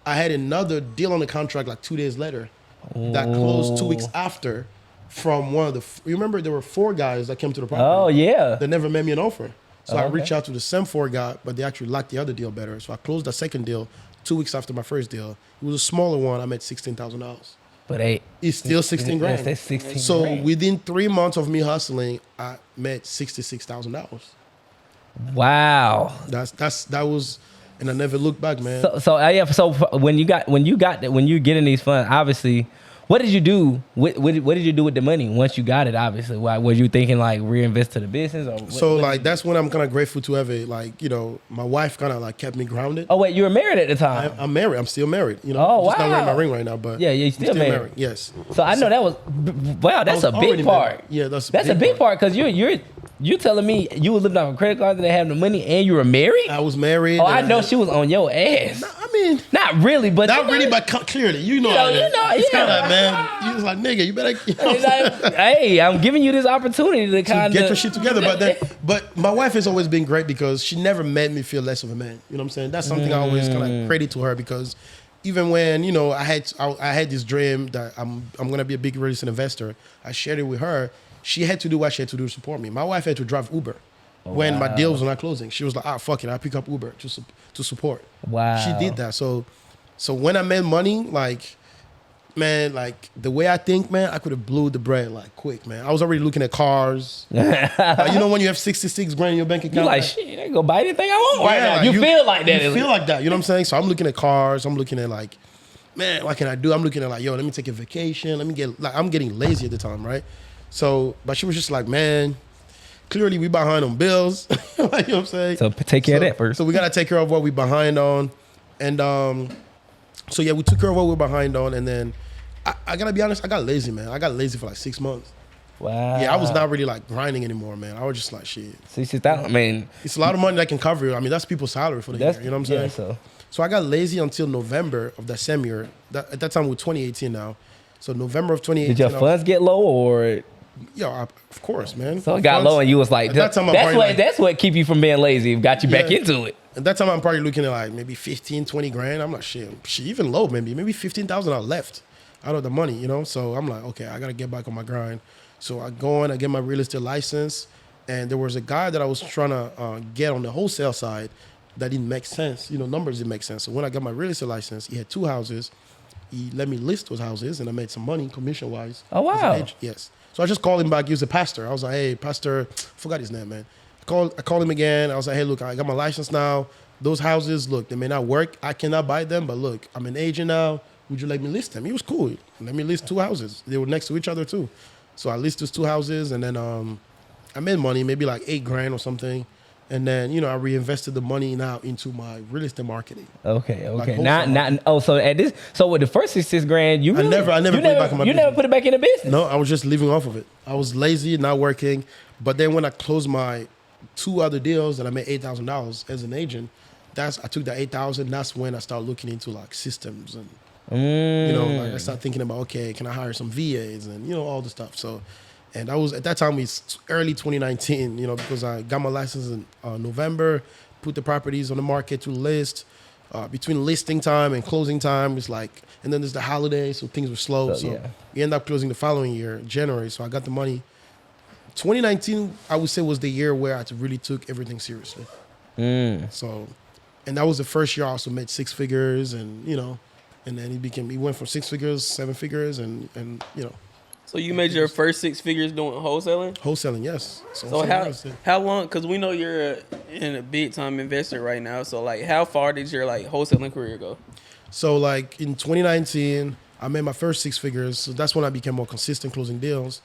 I had another deal on the contract like 2 days later that closed 2 weeks after from one of the. You remember there were 4 guys that came to the property. Oh, yeah. They never made me an offer. So I Okay. reached out to the same 4 guy, but they actually liked the other deal better. So I closed the second deal 2 weeks after my first deal. It was a smaller one. I made $16,000. But hey, It's still 16 grand. That's 16 So grand. within 3 months of me hustling, I made $66,000. Wow. That was, and I never looked back, man. So when you get in these funds, obviously, what did you do? What did you do with the money once you got it? Obviously, why were you thinking like reinvest to the business or That's when I'm kind of grateful to have it. Like, you know, my wife kind of like kept me grounded. Oh wait, you were married at the time. I'm married. I'm still married. You know, Oh, I'm just not wearing my wow. ring right now, but Yeah, you're I'm still married. Yes. So I know that was wow. That's I a was big already part. married. Yeah, that's a big part because you're telling me you were living off a credit card and they having the money and you were married. I was married. Oh, I and know she was on your ass. I mean, Not really, but not you really, know, but clearly, you know, You know, how it is. It's yeah. kind of like, man, you was like, nigga, you better it's like, hey, I'm giving you this opportunity to kind get of your shit together. But my wife has always been great because she never made me feel less of a man. You know what I'm saying? That's something I always kind of credit to her because even when, you know, I had this dream that I'm gonna be a big real estate investor, I shared it with her. She had to do what she had to do to support me. My wife had to drive Uber when my deals were not closing. She was like, fuck it, I pick up Uber to support. Wow. She did that. So when I made money, like, man, like the way I think, man, I could have blew the bread like quick, man. I was already looking at cars. You know, when you have 66 grand in your bank account, You like shit? I can go buy anything I want right now. like, You feel like that? You feel like that. You know what I'm saying? So I'm looking at cars. I'm looking at like, man, what can I do? I'm looking at like, yo, let me take a vacation. Let me get like, I'm getting lazy at the time, right? So, but she was just like, man, clearly we behind on bills. Like, you know what I'm saying? So take care of that first. So we gotta take care of what we behind on, and so yeah, we took care of what we're behind on, and then I gotta be honest, I got lazy, man. I got lazy for like 6 months. Wow. Yeah, I was not really like grinding anymore, man. I was just like, shit. 60,000. I mean, It's a lot of money that can cover you. I mean, that's people's salary for the year. You know what I'm saying? Yeah, So I got lazy until November of that same year. At that time, we're 2018 now. So November of 2018. did your funds get low or? Of course, man. So it got low and you was like, At that time, I'm that's probably what like- that's what keep you from being lazy. Got you back Yeah. into it. At that time, I'm probably looking at like maybe 15, 20 grand. I'm like, shit, even low, maybe 15,000 I left out of the money, you know? So I'm like, okay, I got to get back on my grind. So I go in, I get my real estate license. And there was a guy that I was trying to get on the wholesale side that didn't make sense. You know, numbers didn't make sense. So when I got my real estate license, he had 2 houses. He let me list those houses and I made some money commission-wise. Oh, as an wow. agent. Yes. So I just called him back. He was a pastor. I was like, hey, pastor, forgot his name, man. I called him again. I was like, hey, look, I got my license now. Those houses, look, they may not work. I cannot buy them, but look, I'm an agent now. Would you let me list them? He was cool. Let me list 2 houses. They were next to each other too. So I listed those 2 houses and then I made money, maybe like 8 grand or something. And then, you know, I reinvested the money now into my real estate marketing. Okay. Like So with the first 6 grand, you I never put it back in my You never business. put it back in the business. No, I was just living off of it. I was lazy, not working. But then when I closed my 2 other deals that I made $8,000 as an agent, I took that 8,000. That's when I started looking into like systems and you know, like I started thinking about, okay, can I hire some VAs and you know all the stuff. So, and I was at that time it's early 2019, you know, because I got my license in November, put the properties on the market to list. between listing time and closing time is like, and then there's the holiday, so things were slow. So, So yeah. we end up closing the following year, January. So I got the money. 2019, I would say, was the year where I really took everything seriously. So, and that was the first year I also made six figures, and and then he went from six figures, seven figures, and So you made your first six figures doing wholesaling? wholesaling, yes. So how long? Because we know you're in a big time investor right now. So like, how far did your like wholesaling career go? So like in 2019, I made my first six figures. So that's when I became more consistent closing deals.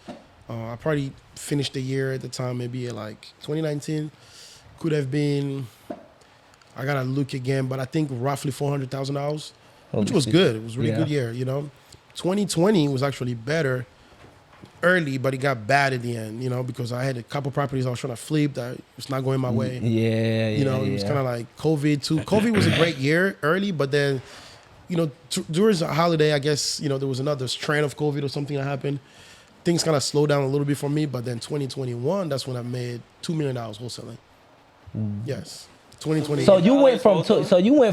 I probably finished the year at the time, maybe at like 2019. Could have been, I gotta look again, but I think roughly $400,000, which was good. It was a really good year, 2020 was actually better early, but it got bad at the end, because I had a couple properties I was trying to flip that was not going my way. It was kind of like COVID too. COVID was a great year early, but then, during the holiday, I guess, there was another strand of COVID or something that happened. Things kind of slowed down a little bit for me, but then 2021, that's when I made $2 million wholesaling. Yes, 2020. So you went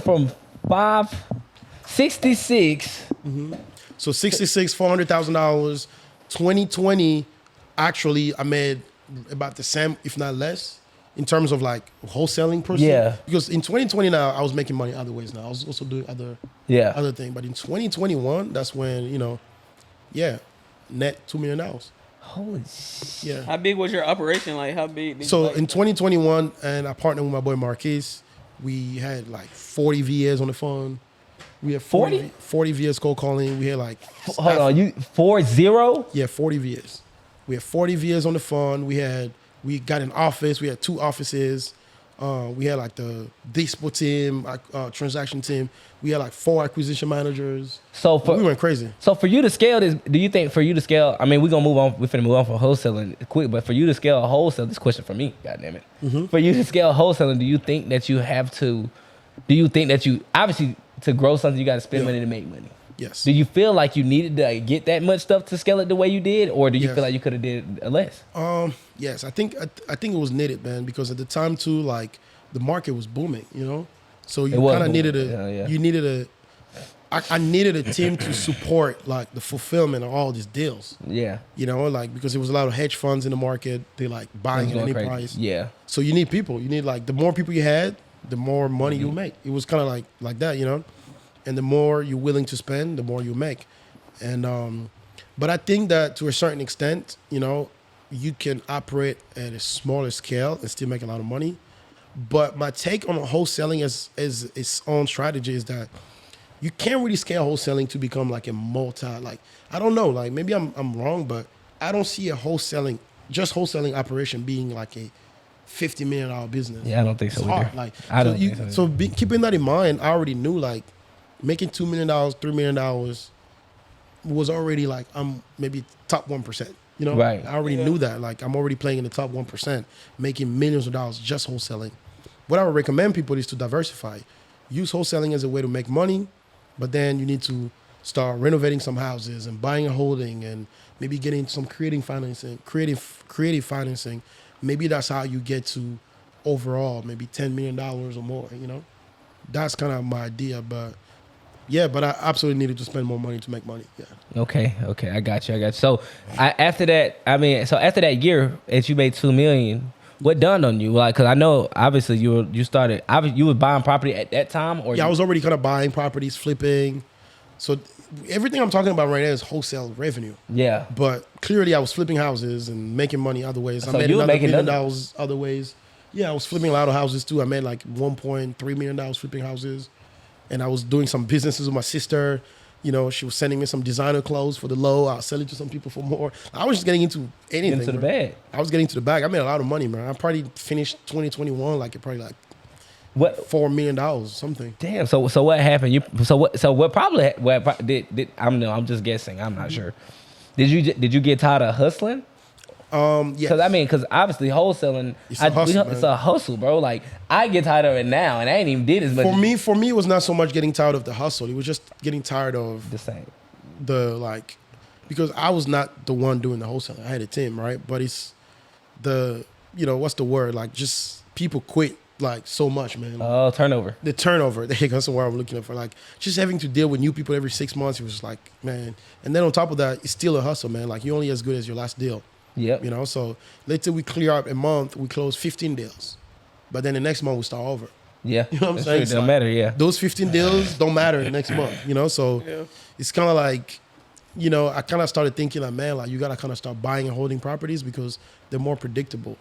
from 566. So 66, $400,000. 2020, actually, I made about the same, if not less, in terms of like wholesaling per se. Yeah. Because in 2020 now, I was making money other ways now. I was also doing other things. But in 2021, that's when, net $2 million. Holy shit. Yeah. How big was your operation? Like how big? Did So you, like, in 2021, and I partnered with my boy Marquise, we had like 40 VAs on the phone. We had 40 VAs cold calling. We had like Hold on, you 40? Yeah, 40 VAs. We had 40 VAs on the phone. We got an office. We had 2 offices. We had like the dispo team, transaction team. We had like 4 acquisition managers. So we went crazy. So for you to scale this, do you think for you to scale? I mean, we're gonna move on. We're finna move on from wholesaling quick, but for you to scale wholesale, this question for me, goddamn it. For you to scale wholesaling, do you think that you have to? Do you think that you obviously to grow something you got to spend money to make money? Yes. Do you feel like you needed to get that much stuff to scale it the way you did, or do you feel like you could have did less? Yes, I think it was needed, man, because at the time too, like the market was booming, So you kind of needed you needed I needed a team to support like the fulfillment of all these deals. Yeah. Like because there was a lot of hedge funds in the market. They like buying at any price. Yeah. So you need people. You need like the more people you had, the more money you make. It was kind of like that, And the more you're willing to spend, the more you make. And but I think that to a certain extent, you can operate at a smaller scale and still make a lot of money. But my take on wholesaling as its own strategy is that you can't really scale wholesaling to become like a I don't know, like maybe I'm wrong, but I don't see a wholesaling operation being like a $50 million business. Yeah, I don't think so either. Hard. Like, I don't think so either. Keeping that in mind, I already knew like making $2 million, $3 million was already like I'm maybe top 1%. Right. I already knew that. Like I'm already playing in the top 1%, making millions of dollars just wholesaling. What I would recommend people is to diversify. Use wholesaling as a way to make money, but then you need to start renovating some houses and buying and holding and maybe getting some creative financing. Maybe that's how you get to overall maybe $10 million or more, That's kind of my idea, but I absolutely needed to spend more money to make money. Yeah. Okay, I got you. So after that year, as you made $2 million, what dawned on you? Like, cause I know obviously you were buying property at that time, or I was already kind of buying properties, flipping. So everything I'm talking about right now is wholesale revenue. Yeah. But clearly I was flipping houses and making money other ways. So I made you were another $1 making million other ways. Yeah, I was flipping a lot of houses too. I made like $1.3 million flipping houses. And I was doing some businesses with my sister. She was sending me some designer clothes for the low. I'll sell it to some people for more. I was just getting into anything. into the bag. I was getting to the bag. I made a lot of money, man. I probably finished 2021 like what $4 million, something. Damn. So what happened? I'm just guessing. I'm not sure. Did you get tired of hustling? Yes. Because obviously wholesaling, it's a hustle, bro. Like I get tired of it now, and I ain't even did as much. For me, it was not so much getting tired of the hustle. It was just getting tired of the same. Because I was not the one doing the wholesaling. I had a team, right? But it's what's the word? Like just people quit like so much, man. Oh, turnover. The turnover, that's where I'm looking for. Like just having to deal with new people every 6 months, it was like, man. And then on top of that, it's still a hustle, man. Like you're only as good as your last deal. Yep. You know, so let's say we clear up a month, we close 15 deals. But then the next month we start over. Yeah. You know what I'm That's saying? true. It It's don't like, matter, yeah. Those 15 deals don't matter the next month, you know? So it's kind of like, you know, I kind of started thinking like, man, like you got to kind of start buying and holding properties because they're more predictable.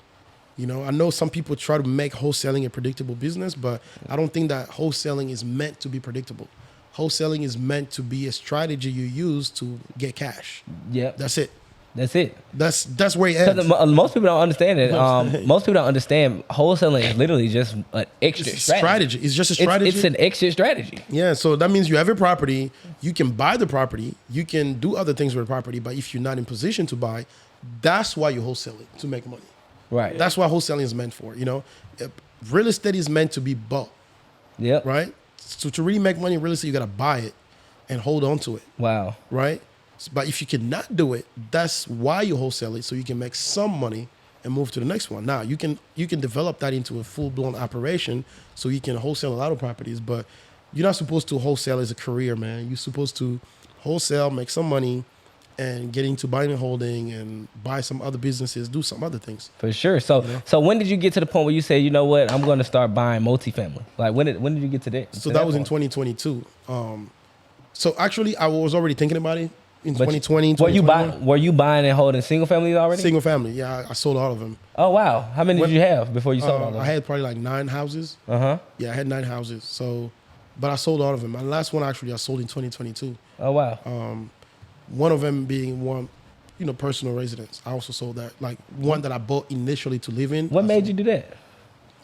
You know, I know some people try to make wholesaling a predictable business, but I don't think that wholesaling is meant to be predictable. Wholesaling is meant to be a strategy you use to get cash. Yep. That's it. That's it. That's where it ends. Because most people don't understand it. Most people don't understand wholesaling is literally just an extra It's a strategy. It's just a strategy. It's an exit strategy. Yeah, so that means you have a property, you can buy the property, you can do other things with the property, but if you're not in position to buy, that's why you wholesale it, to make money. Right. That's what wholesaling is meant for, you know? Real estate is meant to be bought, Yep. right? So to really make money in real estate, you got to buy it and hold on to it, Wow. right? But if you cannot do it, that's why you wholesale it, so you can make some money and move to the next one. Now, you can develop that into a full-blown operation so you can wholesale a lot of properties, but you're not supposed to wholesale as a career, man. You're supposed to wholesale, make some money, and get into buying and holding and buy some other businesses, do some other things. For sure. So so when did you get to the point where you say, you know what, I'm going to start buying multifamily? Like when did you get to that? So that was in 2022. So actually, I was already thinking about it in 2020. Were you buying and holding single families already? Single family, yeah. I sold all of them. Oh wow. How many did you have before you sold all of them? I had probably like 9 houses. Uh-huh. Yeah, I had 9 houses. So, but I sold all of them. My last one actually I sold in 2022. Oh wow. One of them being one, you know, personal residence. I also sold that. Like one that I bought initially to live in. What made you do that?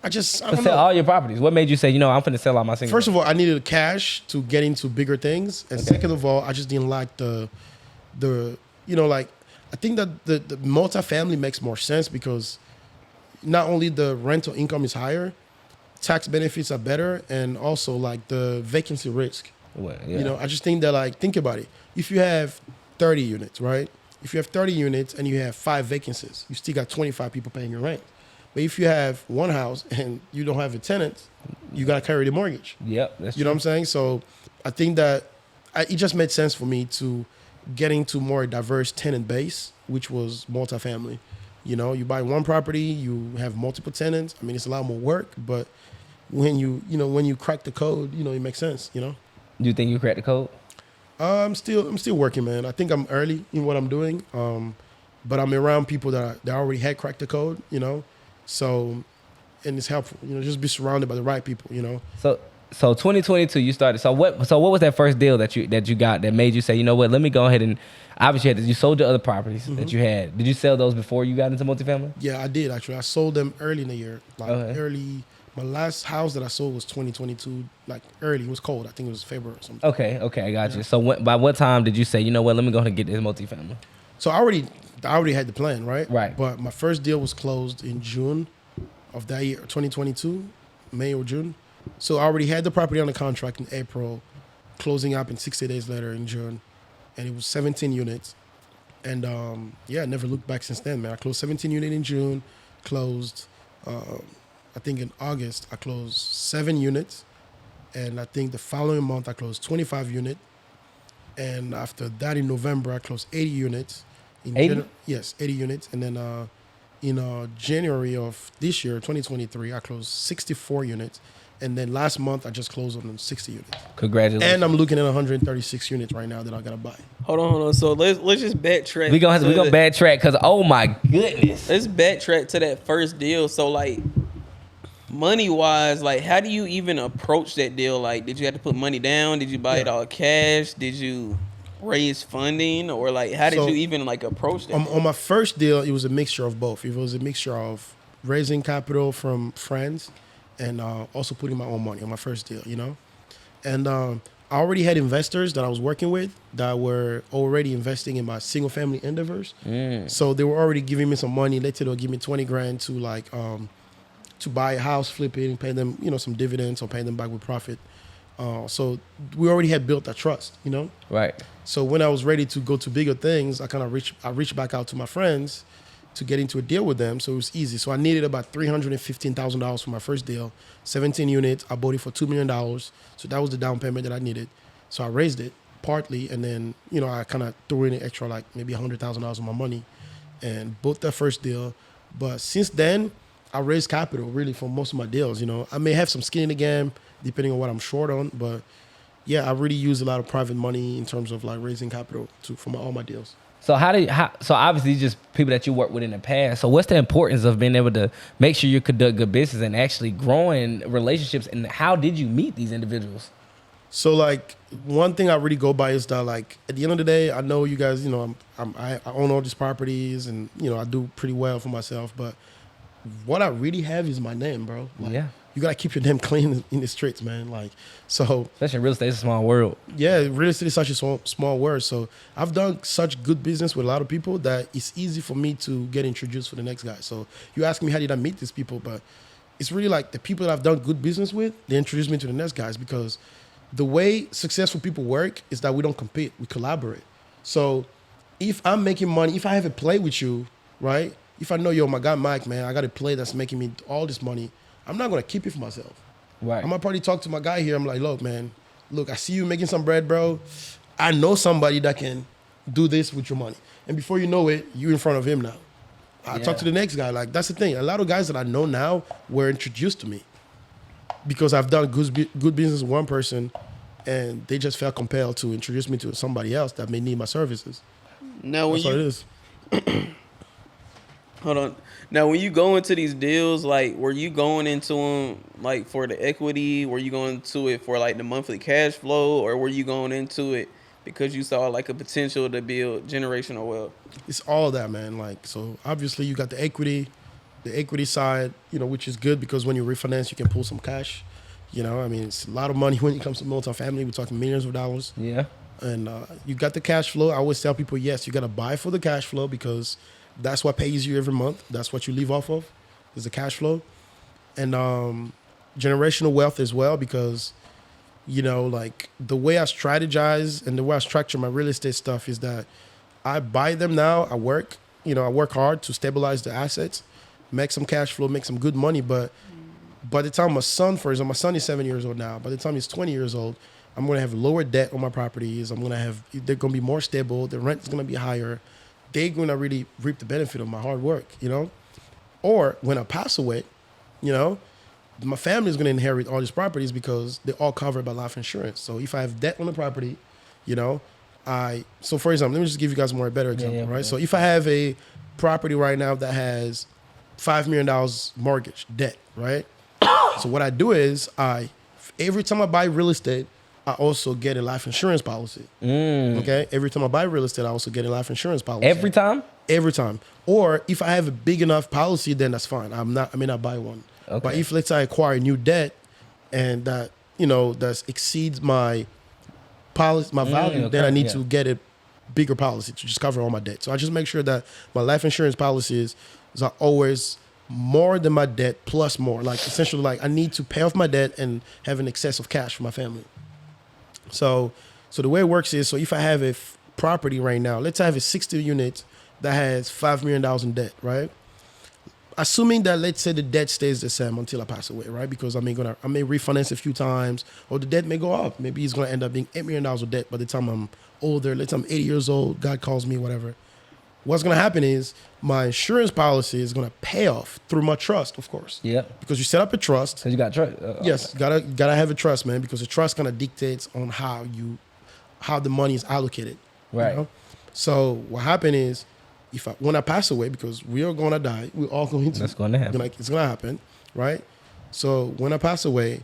I To don't sell know. all your properties. What made you say, you know, I'm finna sell all my single? First of all, I needed cash to get into bigger things, and second of all, I just didn't like the you know, like I think that the multifamily makes more sense because not only the rental income is higher, tax benefits are better, and also like the vacancy risk. Well, yeah. You know, I just think that like think about it. If you have 30 units, right? If you have 30 units and you have 5 vacancies, you still got 25 people paying your rent. But if you have one house and you don't have a tenant, you got to carry the mortgage. Yep. That's You know what I'm saying? So I think that it just made sense for me to get into more diverse tenant base, which was multifamily. You know, you buy one property, you have multiple tenants. I mean, it's a lot more work, but when you crack the code, you know, it makes sense, you know? Do you think you cracked the code? I'm still working, man. I think I'm early in what I'm doing, but I'm around people that already had cracked the code, you know. So, and it's helpful, you know. Just be surrounded by the right people, you know. So 2022 you started. So what was that first deal that you got that made you say, you know what, let me go ahead and obviously you sold the other properties that you had. Did you sell those before you got into multifamily? Yeah, I did actually. I sold them early in the year, like Okay. early. My last house that I sold was 2022, like early. It was cold. I think it was February or something. Okay, I got you. So by what time did you say, you know what, let me go ahead and get this multifamily? So I already had the plan, right? Right. But my first deal was closed in June of that year, 2022, May or June. So I already had the property on the contract in April, closing up in 60 days later in June, and it was 17 units. And I never looked back since then, man. I closed 17 units in June, closed. I think in August I closed 7 units, and I think the following month I closed 25 units. And after that, in November, I closed 80 units. 80? Yes, 80 units. And then in January of this year, 2023, I closed 64 units. And then last month, I just closed on 60 units. Congratulations. And I'm looking at 136 units right now that I gotta buy. Hold on. So let's just backtrack. we gonna backtrack because oh my goodness. Let's backtrack to that first deal. So like money wise, like how do you even approach that deal? Like did you have to put money down? Did you buy it all cash? Did you raise funding? Or like how did you even like approach that? On my first deal, it was a mixture of both. It was a mixture of raising capital from friends and also putting my own money on my first deal, you know? And I already had investors that I was working with that were already investing in my single family endeavors. So they were already giving me some money. Let's say they'll give me 20 grand to like to buy a house, flip it, and pay them, you know, some dividends or pay them back with profit. So we already had built that trust, you know? Right. So when I was ready to go to bigger things, I kind of reached back out to my friends to get into a deal with them, so it was easy. So I needed about $315,000 for my first deal, 17 units. I bought it for $2 million. So that was the down payment that I needed. So I raised it partly, and then, you know, I kind of threw in an extra, like maybe $100,000 of my money and bought that first deal. But since then, I raised capital really for most of my deals. You know, I may have some skin in the game depending on what I'm short on, but yeah, I really use a lot of private money in terms of like raising capital for all my deals. So so obviously just people that you worked with in the past. So what's the importance of being able to make sure you conduct good business and actually growing relationships? And how did you meet these individuals? So like one thing I really go by is that like at the end of the day, I know you guys, you know, I own all these properties and, you know, I do pretty well for myself, but what I really have is my name, bro. Like, Yeah. you gotta keep your name clean in the streets, man. Like, so Especially in real estate, it's a small world. yeah, real estate is such a small word. So I've done such good business with a lot of people that it's easy for me to get introduced for the next guy. So you ask me how did I meet these people, but it's really like the people that I've done good business with, they introduce me to the next guys, because the way successful people work is that we don't compete, we collaborate. So if I'm making money, if I have a play with you, right? If I know, yo, my guy Mike, man, I got a play that's making me all this money, I'm not gonna keep it for myself. Right. I'm gonna probably talk to my guy here. I'm like, look, man, I see you making some bread, bro. I know somebody that can do this with your money. And before you know it, you're in front of him now. I talk to the next guy. Like, that's the thing. A lot of guys that I know now were introduced to me because I've done good business with one person, and they just felt compelled to introduce me to somebody else that may need my services. Now, when That's what it is. hold on. Now, when you go into these deals, like, were you going into them like for the equity? Were you going into it for like the monthly cash flow, or were you going into it because you saw like a potential to build generational wealth? It's all that, man. Like, so obviously you got the equity side, you know, which is good because when you refinance, you can pull some cash. You know, I mean, it's a lot of money when it comes to multifamily. We're talking millions of dollars. Yeah. And you got the cash flow. I always tell people, yes, you got to buy for the cash flow because that's what pays you every month. That's what you live off of, is the cash flow. And generational wealth as well, because, you know, like the way I strategize and the way I structure my real estate stuff is that I buy them now. I work hard to stabilize the assets, make some cash flow, make some good money. But by the time my son is 7 years old now. By the time he's 20 years old, I'm going to have lower debt on my properties. They're going to be more stable. The rent is going to be higher. They're going to really reap the benefit of my hard work, you know? Or when I pass away, you know, my family is going to inherit all these properties because they're all covered by life insurance. So if I have debt on the property, you know, so for example, let me just give you guys a better example, right? So if I have a property right now that has $5 million mortgage debt, right? So what I do is every time I buy real estate, I also get a life insurance policy. Okay? Every time I buy real estate, I also get a life insurance policy. Every time? Every time. Or if I have a big enough policy, then that's fine. I may not buy one. Okay. But if, let's say, I acquire new debt and that, you know, that exceeds my policy, my value, okay, then I need to get a bigger policy to just cover all my debt. So I just make sure that my life insurance policies are always more than my debt plus more. Like essentially, like I need to pay off my debt and have an excess of cash for my family. So the way it works is, so if I have a property right now, let's say I have a 60 unit that has $5 million in debt, right? Assuming that, let's say the debt stays the same until I pass away, right? Because I may refinance a few times, or the debt may go up. Maybe it's going to end up being $8 million of debt by the time I'm older. Let's say I'm 80 years old, God calls me, whatever. What's going to happen is my insurance policy is going to pay off through my trust, of course. Yeah. Because you set up a trust. So you got trust. Yes, gotta have a trust, man, because the trust kind of dictates on how the money is allocated. Right. You know? So what happened is, when I pass away, because we are gonna die, we're all going to. That's going to happen. It's gonna happen, right? So when I pass away,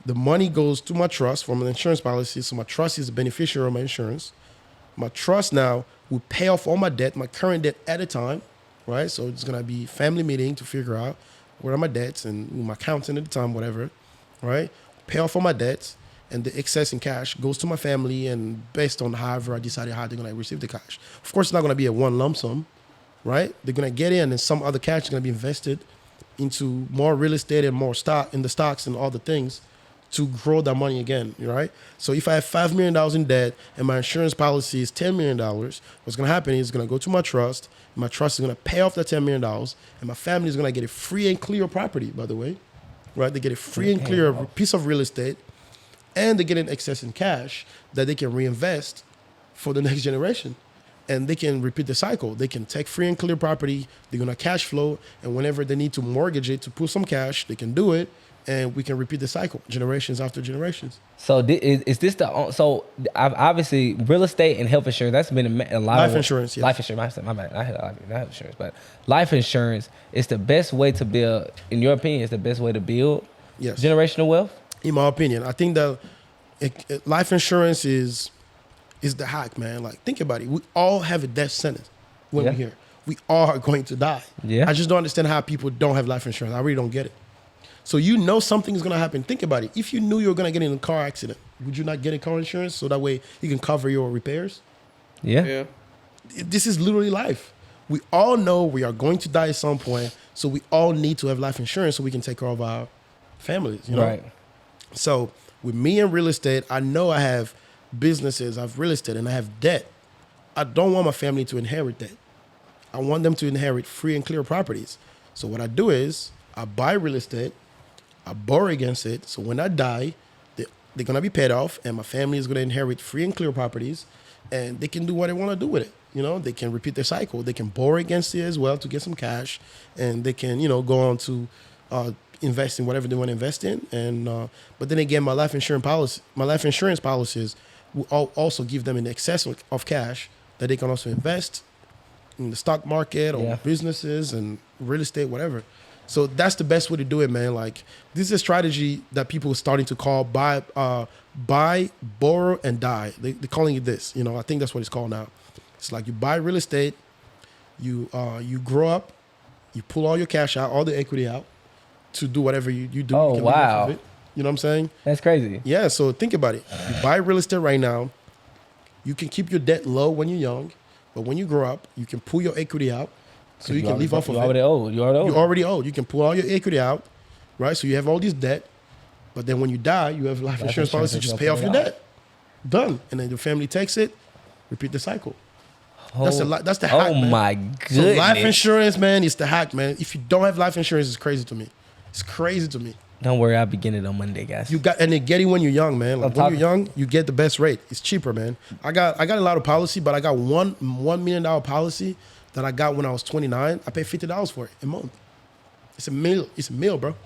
the money goes to my trust from an insurance policy. So my trust is the beneficiary of my insurance. My trust now will pay off all my debt, my current debt at a time, right? So it's gonna be family meeting to figure out what are my debts and my accountant at the time, whatever, right? Pay off all my debts, and the excess in cash goes to my family, and based on however I decided how they're gonna receive the cash. Of course, it's not gonna be a one lump sum, right? They're gonna get in, and some other cash is gonna be invested into more real estate and more stock in the stocks and all the things to grow that money again, right? So if I have $5 million in debt and my insurance policy is $10 million, what's gonna happen is it's gonna go to my trust, My trust is going to pay off that $10 million, and my family is going to get a free and clear property, by the way, right? They get a free and clear piece of real estate, and they get an excess in cash that they can reinvest for the next generation. And they can repeat the cycle. They can take free and clear property. They're going to cash flow. And whenever they need to mortgage it to put some cash, they can do it. And we can repeat the cycle, generations after generations. So is this the so obviously real estate and health insurance, that's been a lot Life of insurance, yeah. Life insurance, my bad. I had not health insurance, but life insurance is the best way to build, in your opinion, is the best way to build Yes. generational wealth? In my opinion, I think that life insurance is the hack, man. Like, think about it. We all have a death sentence when Yeah. we're here. We all are going to die. Yeah. I just don't understand how people don't have life insurance. I really don't get it. So you know something is going to happen. Think about it. If you knew you were going to get in a car accident, would you not get a car insurance so that way you can cover your repairs? Yeah. This is literally life. We all know we are going to die at some point, so we all need to have life insurance so we can take care of our families, you know? Right. So with me in real estate, I know I have businesses, I have real estate, and I have debt. I don't want my family to inherit that. I want them to inherit free and clear properties. So what I do is I buy real estate, I borrow against it. So when I die, they're going to be paid off, and my family is going to inherit free and clear properties, and they can do what they want to do with it. You know, they can repeat their cycle. They can borrow against it as well to get some cash, and they can, you know, go on to invest in whatever they want to invest in. And but then again, my life insurance policies will also give them an excess of cash that they can also invest in the stock market or businesses and real estate, whatever. So that's the best way to do it, man. Like, this is a strategy that people are starting to call buy, borrow, and die. They're calling it this. You know, I think that's what it's called now. It's like you buy real estate, you grow up, you pull all your cash out, all the equity out to do whatever you do. Oh, you can live off wow. of it. You know what I'm saying? That's crazy. Yeah, so think about it. You buy real estate right now, you can keep your debt low when you're young, but when you grow up, you can pull your equity out so you can live off of it. You already old. You already old. You can pull all your equity out, right? So you have all this debt, but then when you die, you have life insurance policy to just pay off your debt. Done. And then your family takes it, repeat the cycle. That's the hack, man. Oh my goodness. So life insurance, man, is the hack, man. If you don't have life insurance, it's crazy to me. It's crazy to me. Don't worry, I'll begin it on Monday, guys. And they get it when you're young, man. Like, when you're young, you get the best rate. It's cheaper, man. I got a lot of policy, but I got $1 million policy that I got when I was 29. I paid $50 for it a month. It's a meal. It's a meal, bro.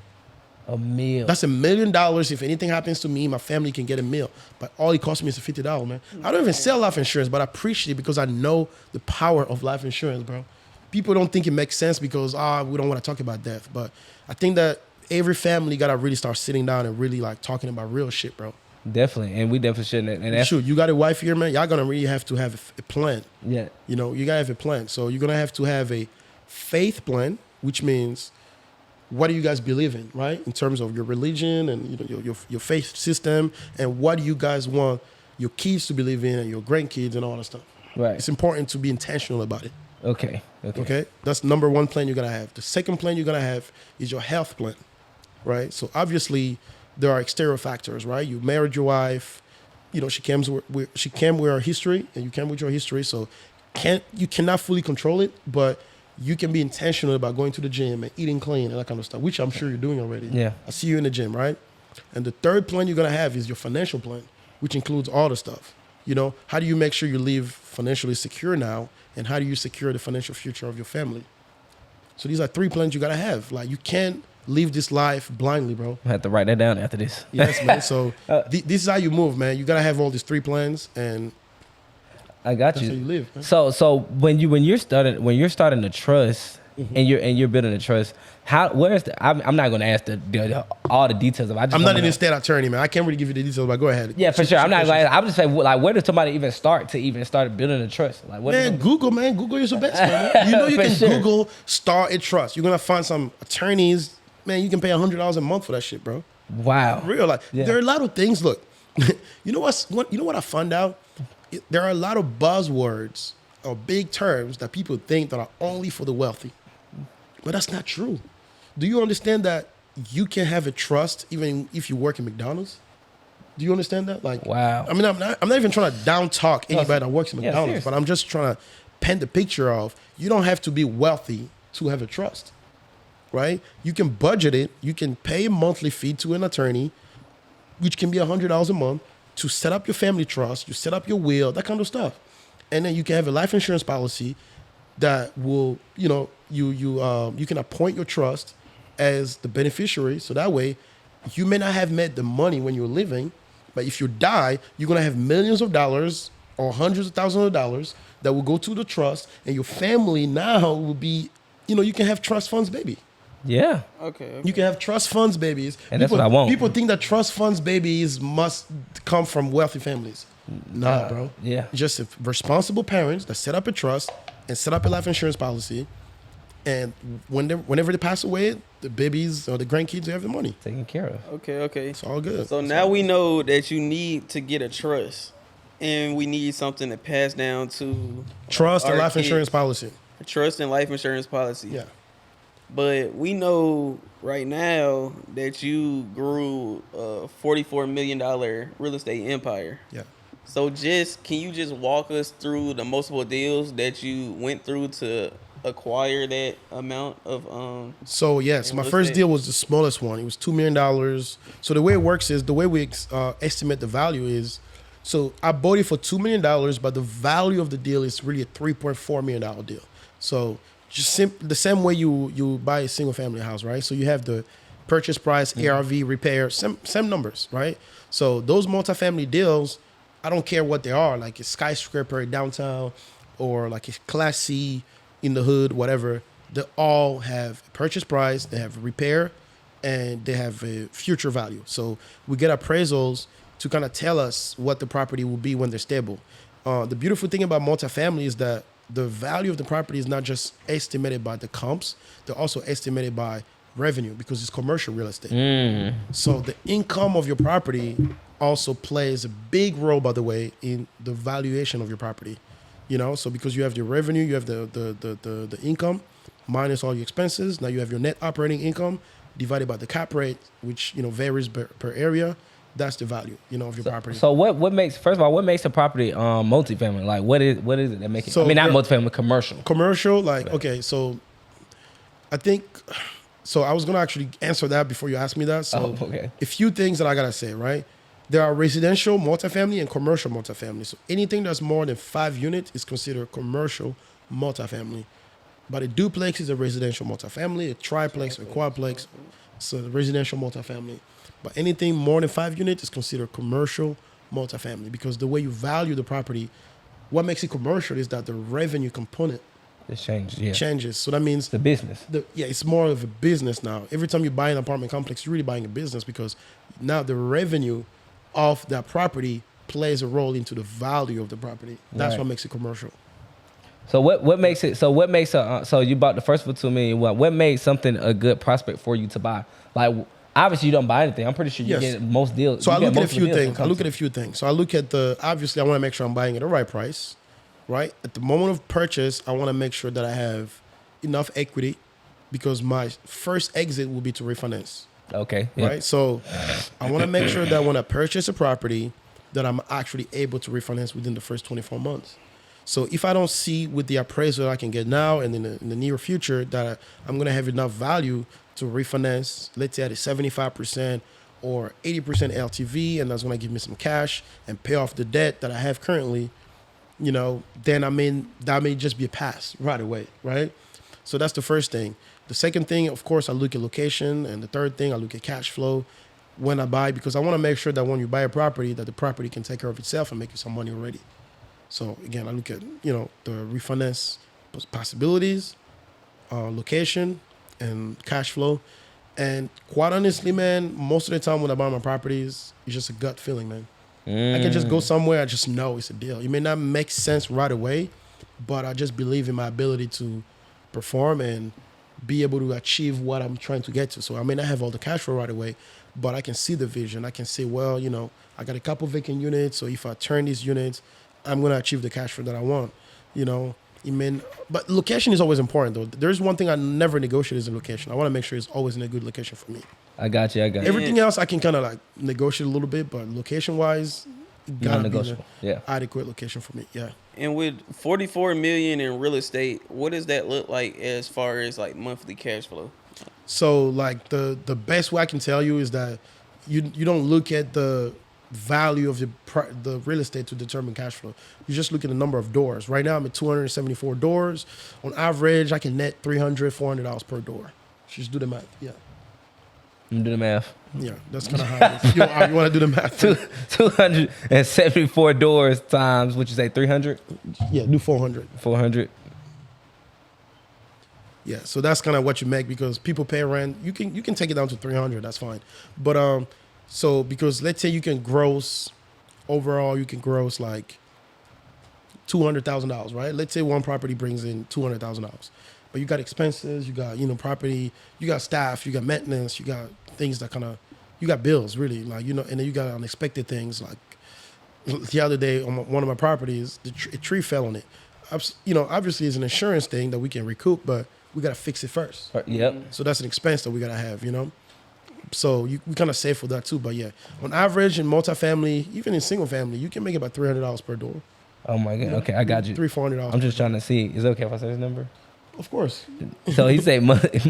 A meal. That's $1 million. If anything happens to me, my family can get a meal. But all it costs me is $50, man. I don't even sell life insurance, but I appreciate it because I know the power of life insurance, bro. People don't think it makes sense because we don't want to talk about death. But I think that every family gotta really start sitting down and really like talking about real shit, bro. Definitely, and we definitely shouldn't. And that's, shoot, you got a wife here, man. Y'all gonna really have to have a plan. Yeah. You know, you gotta have a plan. So you're gonna have to have a faith plan, which means what do you guys believe in, right? In terms of your religion and, you know, your faith system, and what do you guys want your kids to believe in and your grandkids and all that stuff. Right. It's important to be intentional about it. Okay. Okay. That's number one plan you're gonna have. The second plan you're gonna have is your health plan, right? So obviously there are exterior factors, right? You married your wife, you know, she came with her history, and you came with your history. So you cannot fully control it, but you can be intentional about going to the gym and eating clean and that kind of stuff, which I'm sure you're doing already. Yeah. I see you in the gym, right? And the third plan you're gonna have is your financial plan, which includes all the stuff. You know, how do you make sure you live financially secure now, and how do you secure the financial future of your family? So these are three plans you gotta have. Like, you can't live this life blindly, bro. I have to write that down after this. Yes, man. So this is how you move, man. You gotta have all these three plans, and I got that's you. how you live, man. So when you're starting to trust, and you're building a trust, I'm not going to ask all the details of. I'm not an estate attorney, man. I can't really give you the details, but go ahead. Yeah, for sure. I'm not going to. I'm just saying, like, where does somebody even start building a trust? Like, what? Man, Google is the best, man. You know, you can Google start a trust. You're gonna find some attorneys. Man, you can pay $100 a month for that shit, bro. Wow. Real, like, there are a lot of things. Look, you know what I found out? There are a lot of buzzwords or big terms that people think that are only for the wealthy, but that's not true. Do you understand that you can have a trust even if you work in McDonald's? Do you understand that? Like, wow. I mean, I'm not even trying to down talk anybody that works in McDonald's, seriously. but I'm just trying to paint the picture of you don't have to be wealthy to have a trust, right? You can budget it. You can pay a monthly fee to an attorney, which can be $100 a month, to set up your family trust. You set up your will, that kind of stuff, and then you can have a life insurance policy that will, you can appoint your trust as the beneficiary. So that way, you may not have made the money when you're living, but if you die, you're gonna have millions of dollars or hundreds of thousands of dollars that will go to the trust, and your family now will be, you can have trust funds, baby. Yeah. Okay. You can have trust funds babies. And that's what I want. People think that trust funds babies must come from wealthy families. Nah, bro. Yeah. Just responsible parents that set up a trust and set up a life insurance policy. And whenever they pass away, the babies or the grandkids will have the money. Taken care of. Okay. It's all good. So now we know that you need to get a trust, and we need something to pass down to Trust and our life kids. insurance policy. Trust and life insurance policy. Yeah. But we know right now that you grew a $44 million real estate empire. Yeah. So can you just walk us through the multiple deals that you went through to acquire that amount of So yes, in my real first estate? deal was the smallest one. It was $2 million. So the way it works is, the way we estimate the value is, so I bought it for $2 million, but the value of the deal is really a $3.4 million deal. So just the same way you buy a single family house, right? So you have the purchase price, ARV, repair, same numbers, right? So those multifamily deals, I don't care what they are, like a skyscraper downtown or like a Class C in the hood, whatever. They all have a purchase price, they have repair, and they have a future value. So we get appraisals to kind of tell us what the property will be when they're stable. The beautiful thing about multifamily is that the value of the property is not just estimated by the comps, they're also estimated by revenue, because it's commercial real estate. So the income of your property also plays a big role, by the way, in the valuation of your property. So because you have your revenue, you have the income minus all your expenses. Now you have your net operating income divided by the cap rate, which varies per area. That's the value, of your property. So what makes, first of all, what makes a property multifamily? Like what is it that makes it? So I mean, not there- multifamily, commercial. Commercial, okay, so I think, so I was gonna actually answer that before you asked me that. So Okay. a few things that I gotta say, right? There are residential multifamily and commercial multifamily. So anything that's more than 5 units is considered commercial multifamily. But a duplex is a residential multifamily, a triplex, a quadplex, so the residential multifamily. But anything more than 5 units is considered commercial multifamily, because the way you value the property, what makes it commercial is that the revenue component It's changed, yeah. changes. So that means The business. it's more of a business now. Every time you buy an apartment complex, you're really buying a business, because now the revenue of that property plays a role into the value of the property. That's Right. what makes it commercial. So what makes it? So what makes a? So you bought the first for $2 million. What made something a good prospect for you to buy? Like obviously you don't buy anything. I'm pretty sure you Yes. get most deals. So you I get look at a most of the few deals things. that I look come at a few things. So I look at obviously I want to make sure I'm buying at the right price, right? At the moment of purchase, I want to make sure that I have enough equity, because my first exit will be to refinance. to. Okay. Yeah. Right? So I want to make sure that when I purchase a property, that I'm actually able to refinance within the first 24 months. So if I don't see with the appraisal that I can get now and in the near future that I'm going to have enough value to refinance, let's say at a 75% or 80% LTV, and that's going to give me some cash and pay off the debt that I have currently, then that may just be a pass right away, right? So that's the first thing. The second thing, of course, I look at location. And the third thing, I look at cash flow when I buy, because I want to make sure that when you buy a property, that the property can take care of itself and make you some money already. So again, I look at, the refinance possibilities, location, and cash flow. And quite honestly, man, most of the time when I buy my properties, it's just a gut feeling, man. I can just go somewhere, I just know it's a deal. It may not make sense right away, but I just believe in my ability to perform and be able to achieve what I'm trying to get to. So I may not have all the cash flow right away, but I can see the vision. I can say, well, I got a couple vacant units, so if I turn these units, I'm going to achieve the cash flow that I want. But location is always important, though. There's one thing I never negotiate is a location. I want to make sure it's always in a good location for me. I got you. Everything else I can kind of like negotiate a little bit, but location-wise, It gotta be an Non-negotiable. Yeah. adequate location for me. Yeah. And with 44 million in real estate, what does that look like as far as like monthly cash flow? So like the best way I can tell you is that you don't look at the value of the real estate to determine cash flow. You just look at the number of doors. Right now I'm at 274 doors. On average, I can net $300-$400 per door. Just do the math. Yeah. Do the math. Yeah, that's kind of how it is. You want to do the math? 274 doors times, what you say, 300? Yeah, do 400. 400. Yeah, so that's kind of what you make because people pay rent. You can take it down to 300. That's fine. But so because let's say you can gross overall, you can gross like $200,000, right? Let's say one property brings in $200,000, but you got expenses, you got property, you got staff, you got maintenance, you got things that you got bills really like and then you got unexpected things like the other day on one of my properties, a tree fell on it. Obviously it's an insurance thing that we can recoup, but we got to fix it first. Yep. So that's an expense that we got to have, So we kind of save for that too. But yeah, on average in multifamily, even in single family, you can make about $300 per door. Oh my God. Okay, I got you. $300-$400. I'm just trying to see. Is it okay if I say his number? Of course. So he say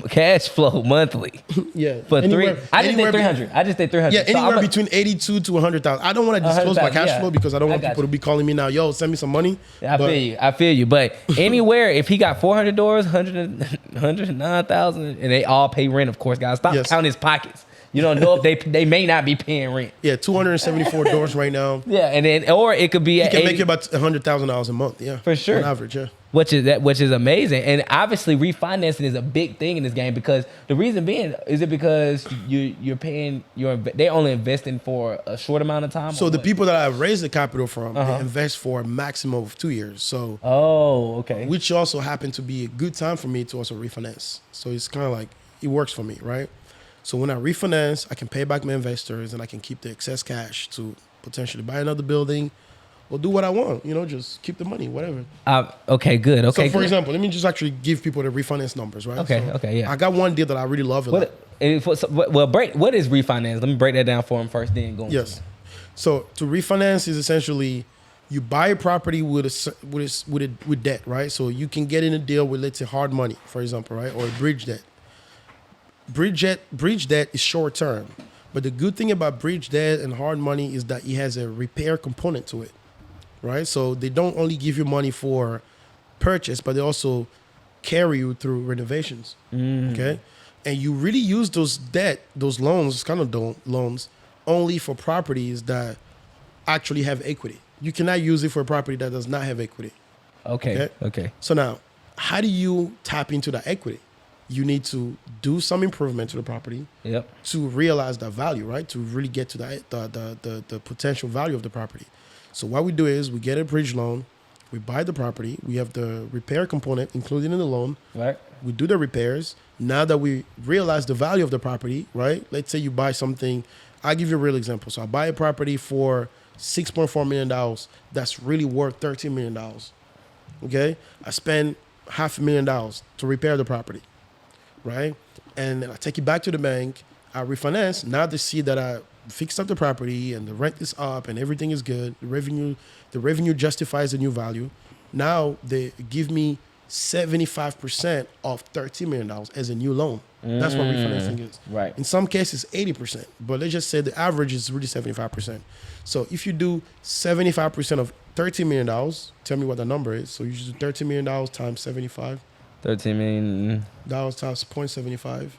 cash flow monthly. Yeah. For I just did 300. I just did 300. Yeah, anywhere between 82 to 100,000. I don't want to disclose my cash flow because I don't want people to be calling me now, yo, send me some money. Yeah, I feel you. But anywhere, if he got 400 doors, 109,000, and they all pay rent, of course, guys. Stop counting his pockets. You don't know if they may not be paying rent. Yeah, 274 doors right now. Yeah, and then or it could be you can make it about $100,000 a month. Yeah, for sure, on average. Yeah, which is amazing. And obviously, refinancing is a big thing in this game because the reason being is it because you're paying they only investing for a short amount of time. So the people that I raised the capital from they invest for a maximum of 2 years. So okay, which also happened to be a good time for me to also refinance. So it's kind of like it works for me, right? So when I refinance, I can pay back my investors and I can keep the excess cash to potentially buy another building or do what I want, just keep the money, whatever. Okay, good. Okay. So for example, let me just actually give people the refinance numbers, right? Okay, so okay, yeah. I got one deal that I really love. What is refinance? Let me break that down for him first, then go. Yes. So to refinance is essentially you buy a property with debt, right? So you can get in a deal with, let's say, hard money, for example, right? Or a bridge debt. Bridge debt is short term, but the good thing about bridge debt and hard money is that it has a repair component to it, right? So they don't only give you money for purchase, but they also carry you through renovations, okay? And you really use those loans, loans, only for properties that actually have equity. You cannot use it for a property that does not have equity. Okay. So now, how do you tap into that equity? You need to do some improvement to the property to realize that value, right? To really get to the potential value of the property. So what we do is we get a bridge loan, we buy the property, we have the repair component included in the loan. Right. We do the repairs. Now that we realize the value of the property, right? Let's say you buy something. I'll give you a real example. So I buy a property for $6.4 million that's really worth $13 million. Okay? I spend $500,000 to repair the property. Right? And I take it back to the bank, I refinance. Now they see that I fixed up the property and the rent is up and everything is good. The revenue justifies the new value. Now they give me 75% of $13 million as a new loan. That's what refinancing is. Right. In some cases, 80%, but let's just say the average is really 75%. So if you do 75% of $13 million, tell me what the number is. So you just do $13 million times 75. $13 million. Times 0.75.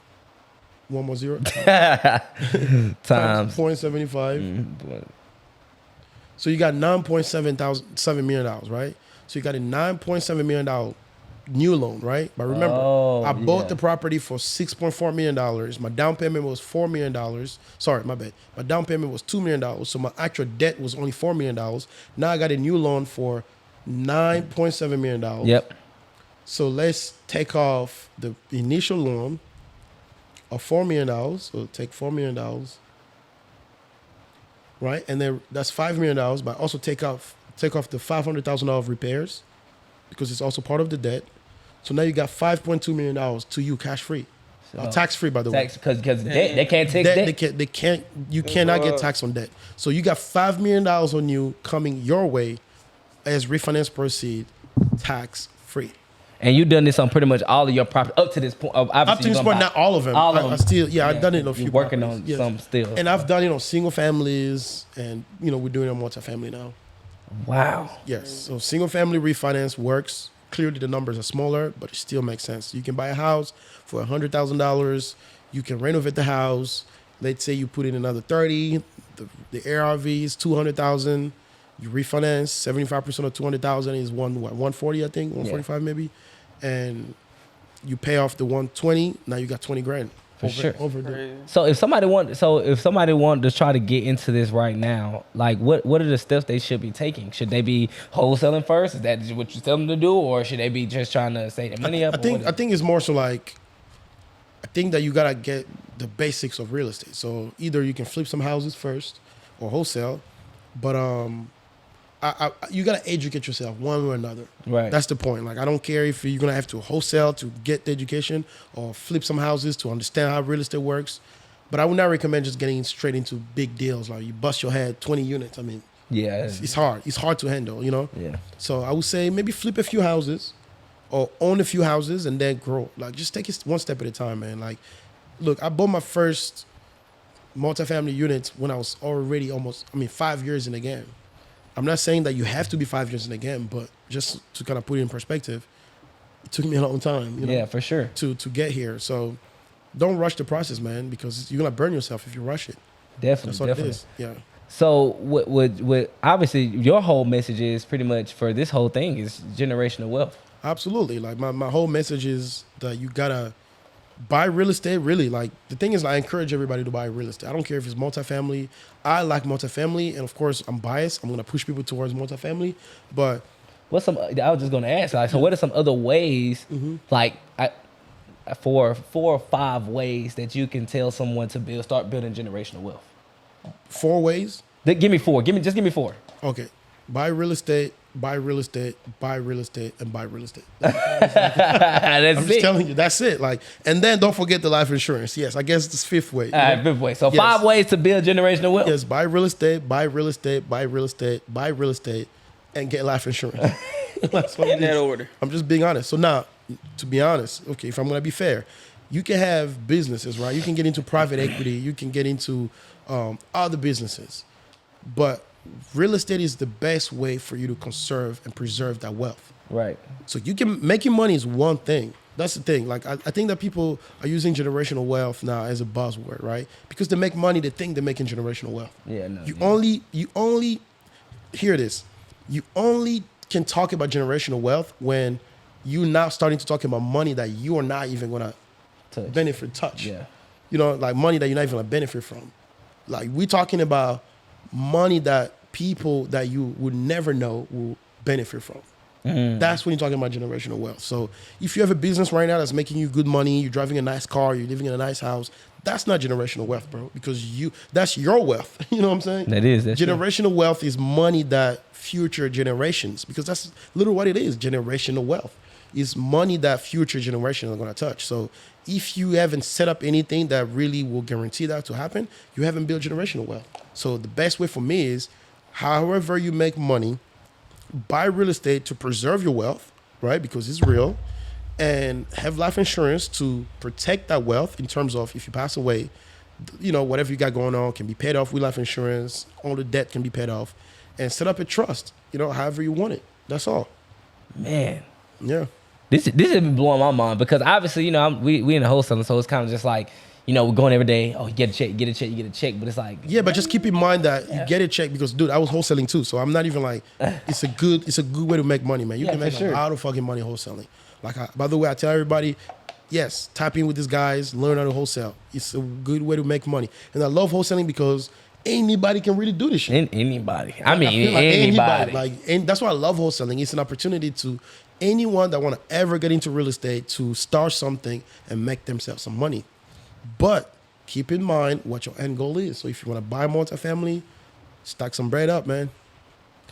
One more zero. Times 0.75. So you got $9.7 million, right? So you got a $9.7 million new loan, right? But remember, I bought the property for $6.4 million. My down payment was $4 million. Sorry, my bad. My down payment was $2 million. So my actual debt was only $4 million. Now I got a new loan for $9.7 million. Yep. So let's take off the initial loan of $4 million. So take $4 million, right? And then that's $5 million, but also take off the $500,000 of repairs because it's also part of the debt. So now you got $5.2 million to you cash free. Tax free, by the way. Tax because they can't take debt. They can't. You cannot get taxed on debt. So you got $5 million on you coming your way as refinance proceed, tax free. And you done this on pretty much all of your property up to this point. Obviously, Up to this point, not all of them. All of them. I still, I've done it on a few. You're working properties, on some still. and I've done it on single families, and we're doing it on multifamily now. Wow. Yes. So single family refinance works. Clearly, the numbers are smaller, but it still makes sense. You can buy a house for $100,000. You can renovate the house. Let's say you put in another 30. The ARV is 200,000. You refinance 75% of 200,000 is 140, I think, 145 maybe, and you pay off the 120. Now you got 20 grand. Sure. Over there. So if somebody want to try to get into this right now, like what are the steps they should be taking? Should they be wholesaling first? Is that what you tell them to do, or should they be just trying to save their money up? I think it's more so like, I think that you gotta get the basics of real estate. So either you can flip some houses first or wholesale, but you gotta educate yourself one way or another. Right. That's the point. Like, I don't care if you're gonna have to wholesale to get the education or flip some houses to understand how real estate works. But I would not recommend just getting straight into big deals. Like, you bust your head, 20 units. I mean, yeah, it's hard. It's hard to handle. Yeah. So I would say maybe flip a few houses or own a few houses and then grow. Like, just take it one step at a time, man. Like, look, I bought my first multifamily unit when I was already 5 years in the game. I'm not saying that you have to be 5 years in the game, but just to kind of put it in perspective, it took me a long time, Yeah, for sure. to get here. So don't rush the process, man, because you're gonna burn yourself if you rush it. Definitely, That's what definitely. it is. Yeah. So what obviously your whole message is pretty much for this whole thing is generational wealth. Absolutely. Like, my whole message is that you gotta buy real estate. Really, like, the thing is, I encourage everybody to buy real estate. I don't care if it's multifamily. I like multifamily, and of course, I'm biased. I'm gonna push people towards multifamily, but I was just gonna ask, like, so what are some other ways, like, four or five ways that you can tell someone to start building generational wealth? 4 ways. Give me four. Give me four. Okay. Buy real estate, buy real estate, buy real estate, and buy real estate. That's I'm just it. telling you, that's it. Like, and then don't forget the life insurance. Yes, I guess it's 5th way. All right, fifth way. So Yes. 5 ways to build generational wealth. Yes, buy real estate, buy real estate, buy real estate, buy real estate, and get life insurance. That's what In it that is. order. I'm just being honest. So now, to be honest, okay, if I'm gonna be fair, you can have businesses, right? You can get into private equity. You can get into other businesses, but real estate is the best way for you to conserve and preserve that wealth. Right. So making money is one thing. That's the thing. Like, I think that people are using generational wealth now as a buzzword, right? Because they make money, they think they're making generational wealth. Yeah. No. You only hear this. You only can talk about generational wealth when you're now starting to talk about money that you are not even gonna touch. Yeah. Like money that you're not even gonna benefit from. Like, we're talking about money that people that you would never know will benefit from. That's when you're talking about generational wealth. So if you have a business right now that's making you good money, you're driving a nice car, you're living in a nice house, that's not generational wealth, bro, because that's your wealth. You know what I'm saying? That's generational wealth is money that future generations, because that's literally what it is. Generational wealth is money that future generations are going to touch. So if you haven't set up anything that really will guarantee that to happen, you haven't built generational wealth. So the best way for me is, however you make money, buy real estate to preserve your wealth, right? Because it's real, and have life insurance to protect that wealth in terms of if you pass away, whatever you got going on can be paid off with life insurance. All the debt can be paid off, and set up a trust, however you want it. That's all. Man. Yeah. This has been blowing my mind because obviously, we in the wholesaling, so it's kind of just like, we're going every day. Oh, you get a check. But it's like, yeah, but just keep in mind that you get a check because, dude, I was wholesaling too. So I'm not even like, it's a good way to make money, man. You can make a lot of fucking money wholesaling. Like, by the way, I tell everybody, yes, tap in with these guys, learn how to wholesale. It's a good way to make money. And I love wholesaling because anybody can really do this shit. Anybody. I feel like anybody. And that's why I love wholesaling. It's an opportunity to anyone that want to ever get into real estate to start something and make themselves some money. But keep in mind what your end goal is. So if you want to buy multifamily, stack some bread up, man.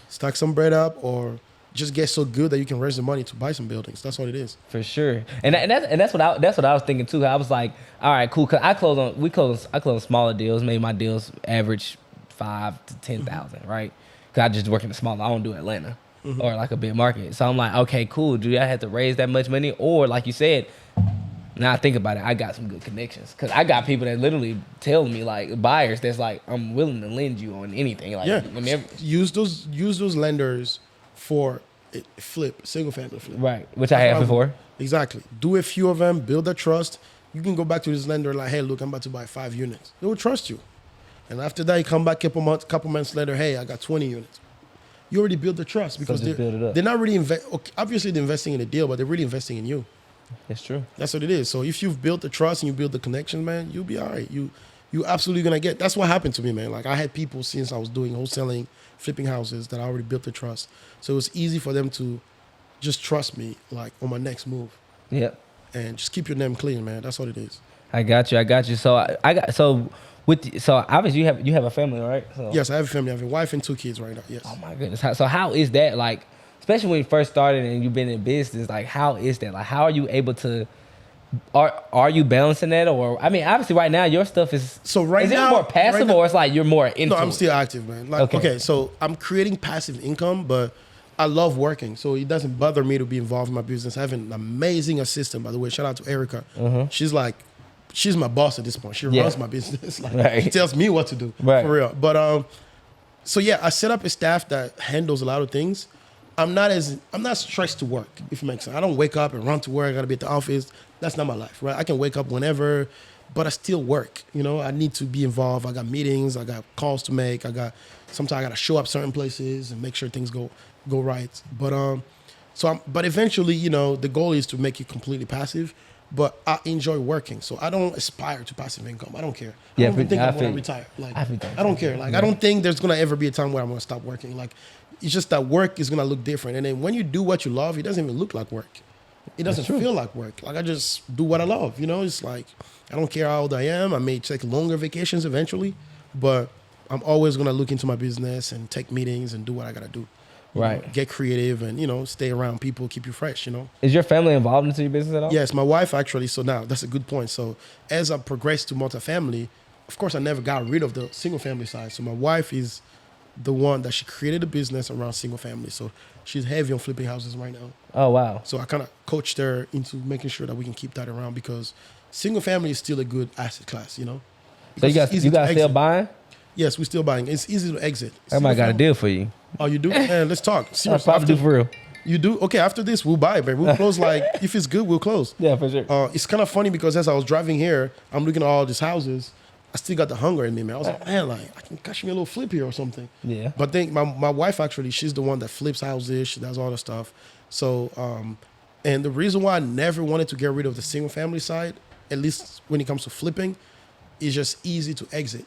Stack some bread up, or just get so good that you can raise the money to buy some buildings. That's what it is. For sure, and that's what I was thinking too. I was like, all right, cool. Cause I close on smaller deals. Maybe my deals average 5 to 10,000, right? Cause I just work in the small. I don't do Atlanta or like a big market. So I'm like, okay, cool. Do I have to raise that much money, or like you said? Now I think about it, I got some good connections because I got people that literally tell me like buyers that's like, I'm willing to lend you on anything. Like, Yeah, use those lenders for single family flip. Right, which I have before. Exactly. Do a few of them, build that trust. You can go back to this lender like, hey, look, I'm about to buy 5 units. They will trust you. And after that, you come back a couple months later, hey, I got 20 units. You already built the trust because they're not really obviously they're investing in the deal, but they're really investing in you. That's true. That's what it is. So if you've built the trust and you build the connection, man, you'll be all right. You absolutely gonna get. That's what happened to me, man. Like I had people since I was doing wholesaling, flipping houses that I already built the trust. So it was easy for them to just trust me, like on my next move. Yep. And just keep your name clean, man. That's what it is. I got you. So so obviously you have a family, right? So. Yes, I have a family. I have a wife and 2 kids right now. Yes. Oh my goodness. So how is that like? Especially when you first started and you've been in business, like how is that? Like how are you able to? Are you balancing that, or I mean, obviously right now your stuff is so right is now it more passive or it's like you're more into? No, I'm still active, man. Like okay, so I'm creating passive income, but I love working, so it doesn't bother me to be involved in my business. I have an amazing assistant, by the way. Shout out to Erica. She's my boss at this point. She runs my business. Like, she tells me what to do for real. But so yeah, I set up a staff that handles a lot of things. I'm not stressed to work, if it makes sense. I don't wake up and run to work. I gotta be at the office. That's not my life, right? I can wake up whenever, but I still work. You know, I need to be involved. I got meetings. I got calls to make. Sometimes I gotta show up certain places and make sure things go right. But but eventually, you know, the goal is to make it completely passive. But I enjoy working, so I don't aspire to passive income. I don't care. I don't even think I'm gonna retire. Like I don't care. Like I don't think there's gonna ever be a time where I'm gonna stop working. Like it's just that work is gonna look different, and then when you do what you love, it doesn't even look like work. It doesn't feel like work. Like I just do what I love. You know, it's like I don't care how old I am. I may take longer vacations eventually, but I'm always gonna look into my business and take meetings and do what I gotta do. Right. You know, get creative and, you know, stay around people, keep you fresh, you know. Is your family involved into your business at all? Yes, my wife actually. So now that's a good point. So as I progressed to multifamily, of course, I never got rid of the single family side. So my wife is the one that she created a business around single family. So she's heavy on flipping houses right now. Oh, wow. So I kind of coached her into making sure that we can keep that around because single family is still a good asset class, you know. So you guys still buying? Yes, we're still buying. It's easy to exit. I might got a deal for you. Oh, you do? Man, let's talk. Seriously. I'll probably do for real. You do? Okay, after this, we'll buy it, babe. We'll close like, if it's good, we'll close. Yeah, for sure. It's kind of funny because as I was driving here, I'm looking at all these houses. I still got the hunger in me, man. I was like, man, like, I can catch me a little flip here or something. Yeah. But then my wife, actually, she's the one that flips houses. She does all the stuff. So, and the reason why I never wanted to get rid of the single family side, at least when it comes to flipping, is just easy to exit.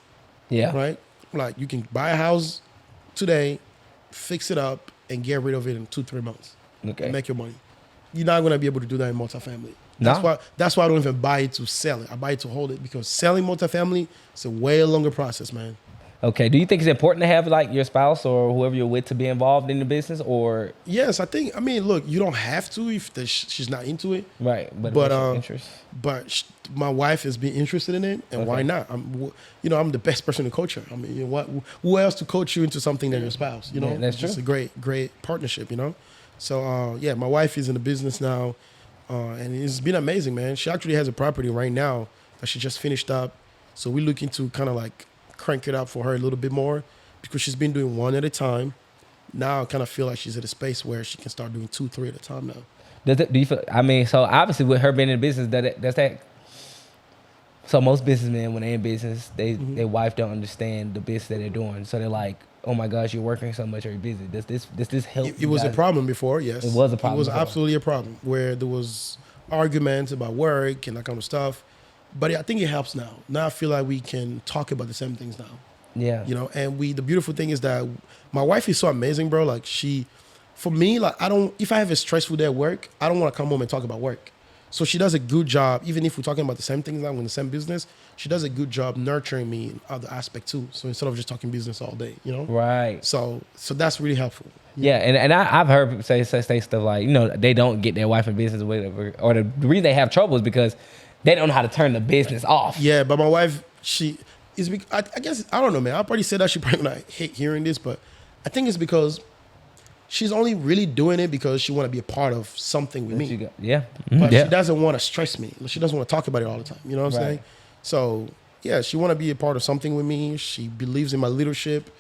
Yeah. Right? Like, you can buy a house today, fix it up, and get rid of it in 2-3 months. Okay. And make your money. You're not gonna be able to do that in multifamily. No. That's why I don't even buy it to sell it. I buy it to hold it because selling multifamily is a way longer process, man. Okay. Do you think it's important to have like your spouse or whoever you're with to be involved in the business, or? Yes, I mean, look, you don't have to if she's not into it. Right. But interest. But my wife has been interested in it, and why not? I'm the best person to coach her. I mean, you know what? Who else to coach you into something than your spouse? You know, that's true. It's a great partnership. You know, so yeah, my wife is in the business now, and it's been amazing, man. She actually has a property right now that she just finished up, so we're looking to kind of like crank it up for her a little bit more because she's been doing one at a time. Now I kind of feel like she's at a space where she can start doing 2-3 at a time now. Do you feel? I mean, so obviously with her being in business, that's that. So most businessmen, when they're in business, their wife don't understand the business that they're doing. So they're like, "Oh my gosh, you're working so much, or you're busy. Does this help?" It was a problem before. Yes, it was a problem. It was before. absolutely a problem where there was arguments about work and that kind of stuff. But I think it helps now. Now I feel like we can talk about the same things now. Yeah. You know, and the beautiful thing is that my wife is so amazing, bro. Like for me, like if I have a stressful day at work, I don't want to come home and talk about work. So she does a good job, even if we're talking about the same things now in the same business, she does a good job nurturing me in other aspects too. So instead of just talking business all day, you know? Right. So that's really helpful. Yeah, and I've heard people say stuff like, they don't get their wife in business or whatever, or the reason they have trouble is because they don't know how to turn the business off. Yeah, but my wife, she is. I guess I don't know, man. I probably said that she probably gonna hate hearing this, but I think it's because she's only really doing it because she want to be a part of something with me. Yeah, But yeah. she doesn't want to stress me. She doesn't want to talk about it all the time. You know what I'm Right. saying? So yeah, she want to be a part of something with me. She believes in my leadership,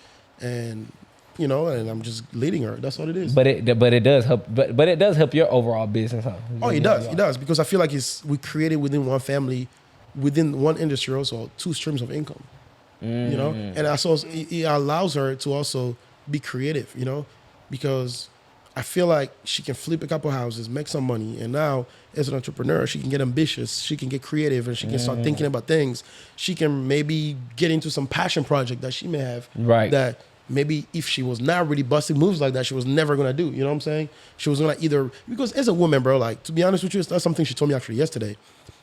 and and I'm just leading her. That's what it is. But it does help. But it does help your overall business, huh? Oh, it does. It does, because I feel like we created within one family, within one industry, also 2 streams of income. And also it allows her to also be creative. Because I feel like she can flip a couple houses, make some money, and now as an entrepreneur, she can get ambitious, she can get creative, and she can start thinking about things. She can maybe get into some passion project that she may have, Right. that maybe if she was not really busting moves like that, she was never gonna do. You know what I'm saying? She was gonna either, because as a woman, bro, like, to be honest with you, that's something she told me actually yesterday.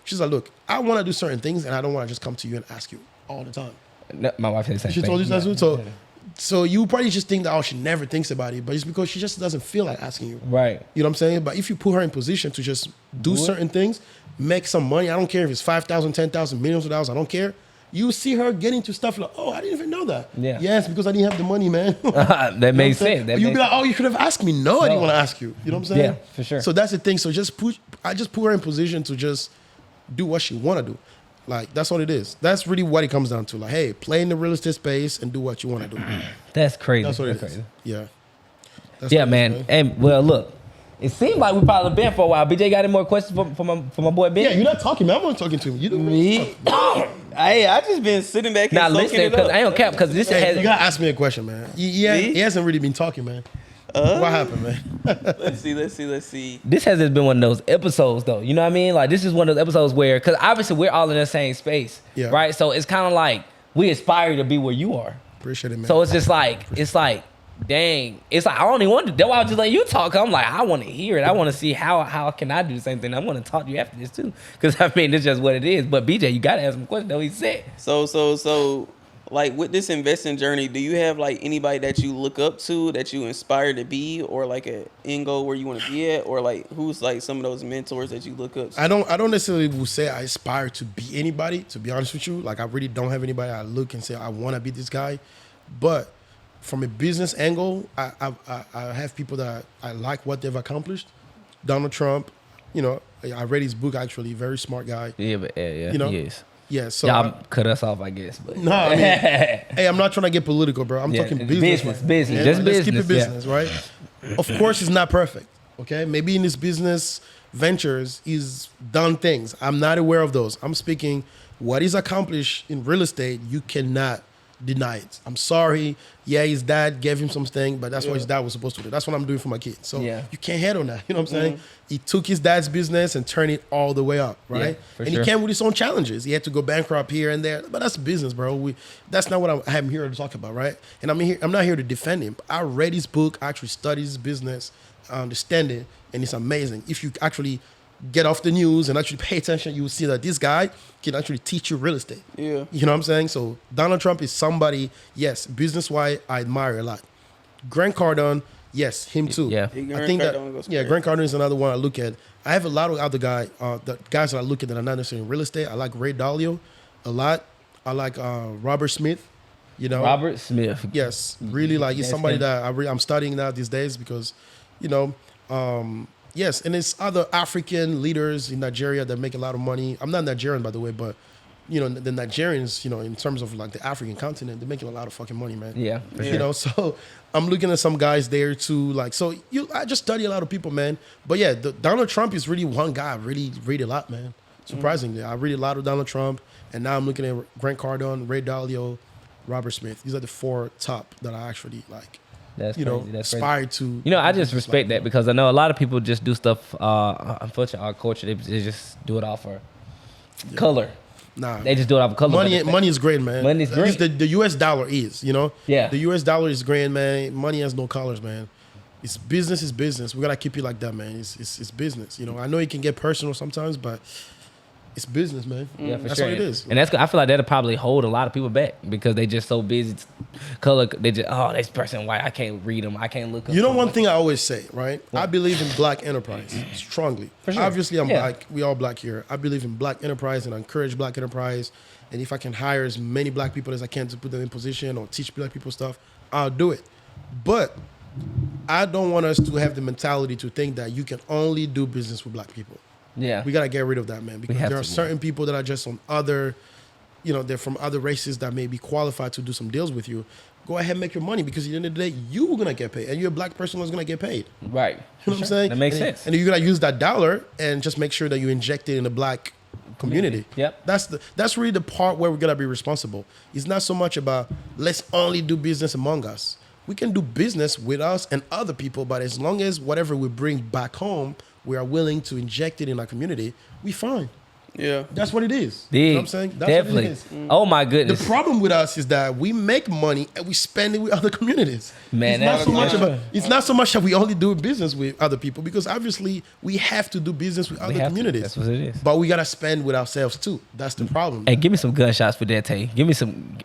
She's like, look, I want to do certain things, and I don't want to just come to you and ask you all the time. No, my wife said the same She thing. told you that too. So you probably just think that, she never thinks about it, but it's because she just doesn't feel like asking you. Right. You know what I'm saying? But if you put her in position to just do certain things, make some money, I don't care if it's 5,000, 10,000, millions of dollars, I don't care. You see her get into stuff like, I didn't even know that. Yeah. Yes, because I didn't have the money, man. That makes sense. You'd be like, you could have asked me. No, I didn't want to ask you. You know what I'm saying? Yeah, for sure. So that's the thing. So I just put her in position to just do what she want to do. Like, that's what it is. That's really what it comes down to. Like, hey, play in the real estate space and do what you want to do. That's crazy. That's what it is. crazy. Yeah. That's Yeah, what it man. is, And well, look, it seems like we probably been for a while. BJ got any more questions for my boy Ben? Yeah, you're not talking, man. I'm not talking to him. You do Me? Hey, I just been sitting back and Now soaking listen, it because up. I don't cap because this Hey, has you gotta ask me a question, man. He hasn't really been talking, man. What happened, man? Let's see. this has just been one of those episodes, though. You know what I mean? Like, this is one of those episodes where, because obviously we're all in the same space, Yeah. right? So it's kind of like we aspire to be where you are. Appreciate it, man. So it's just like, dang, it's like I don't even want to. That's why I was just letting you talk. I'm like, I want to hear it. I want to see how can I do the same thing. I want to talk to you after this too, because I mean, it's just what it is. But BJ, you gotta ask him a question. Though he said. So, like, with this investing journey, do you have like anybody that you look up to, that you inspire to be, or like a end goal where you want to be at, or like who's like some of those mentors that you look up to? I don't necessarily will say I aspire to be anybody, to be honest with you. Like, I really don't have anybody I look and say I want to be this guy. But from a business angle, I have people that I like what they've accomplished. Donald Trump, I read his book, actually, very smart guy. Yeah, but yeah, You know? he is. Yeah, so Y'all cut us off, I guess. But no, I mean, hey, I'm not trying to get political, bro. I'm Yeah, talking it's business. business, man. just Let's keep business, it yeah. business, right? Of course, it's not perfect. Okay, maybe in his business ventures, he's done things. I'm not aware of those. I'm speaking what he's accomplished in real estate. You cannot deny it. I'm sorry. Yeah, his dad gave him something, but that's what his dad was supposed to do. That's what I'm doing for my kid. So Yeah. you can't hate on that. You know what I'm saying? He took his dad's business and turned it all the way up, right? for and sure. he came with his own challenges. He had to go bankrupt here and there, but that's business, bro. That's not what I'm here to talk about, right? And I'm not here to defend him. I read his book, I actually studied his business, I understand it, and it's amazing. If you actually get off the news and actually pay attention, you will see that this guy can actually teach you real estate. Yeah. You know what I'm saying? So Donald Trump is somebody, yes, business-wise, I admire a lot. Grant Cardone, yes, him too. Yeah. I think that, Grant Cardone is another one I look at. I have a lot of other guys that I look at that are not necessarily in real estate. I like Ray Dalio a lot. I like Robert Smith, Robert Smith. Yes, really, like, he's That's somebody him. that I'm studying now these days because, yes, and it's other African leaders in Nigeria that make a lot of money. I'm not Nigerian, by the way, but the Nigerians, in terms of like the African continent, they're making a lot of fucking money, man. Yeah, for You know, so I'm looking at some guys there too. Like, I just study a lot of people, man. But yeah, Donald Trump is really one guy I really read a lot, man. Surprisingly, I read a lot of Donald Trump, and now I'm looking at Grant Cardone, Ray Dalio, Robert Smith. These are the 4 top that I actually like. That's crazy. That's crazy. Aspire to. I just respect that because I know a lot of people just do stuff. Unfortunately, our culture they just do it off for color. Nah, They just do it off of color. money is great, man. Money is At least great. The U.S. dollar is, Yeah. The U.S. dollar is great, man. Money has no colors, man. It's business is business. We gotta keep it like that, man. It's business. I know it can get personal sometimes, but It's business, man. Yeah, for That's sure. what it is. And I feel like that'll probably hold a lot of people back because they just so busy. Color, they just, oh, this person white. I can't read them. I can't look up. You know one thing I always say, right? I believe in black enterprise strongly. For sure. Obviously, I'm Yeah. black. We all black here. I believe in black enterprise and I encourage black enterprise. And if I can hire as many black people as I can to put them in position or teach black people stuff, I'll do it. But I don't want us to have the mentality to think that you can only do business with black people. Yeah. We got to get rid of that, man, because have there are to, certain people that are just on other, they're from other races that may be qualified to do some deals with you. Go ahead and make your money because at the end of the day, you're going to get paid and you're a black person who's going to get paid. Right. You know what I'm saying? That makes sense. And you're going to use that dollar and just make sure that you inject it in the black community. Yep. That's really the part where we're going to be responsible. It's not so much about let's only do business among us. We can do business with us and other people, but as long as whatever we bring back home, we are willing to inject it in our community, we fine. Yeah. That's what it is. Dig. You know what I'm saying? That's Definitely. what it is. Oh my goodness. The problem with us is that we make money and we spend it with other communities. Man, It's not so much that we only do business with other people because obviously we have to do business with other communities. That's what it is. But we gotta spend with ourselves too. That's the problem. Hey, give me some gunshots for that, Tay. Give me some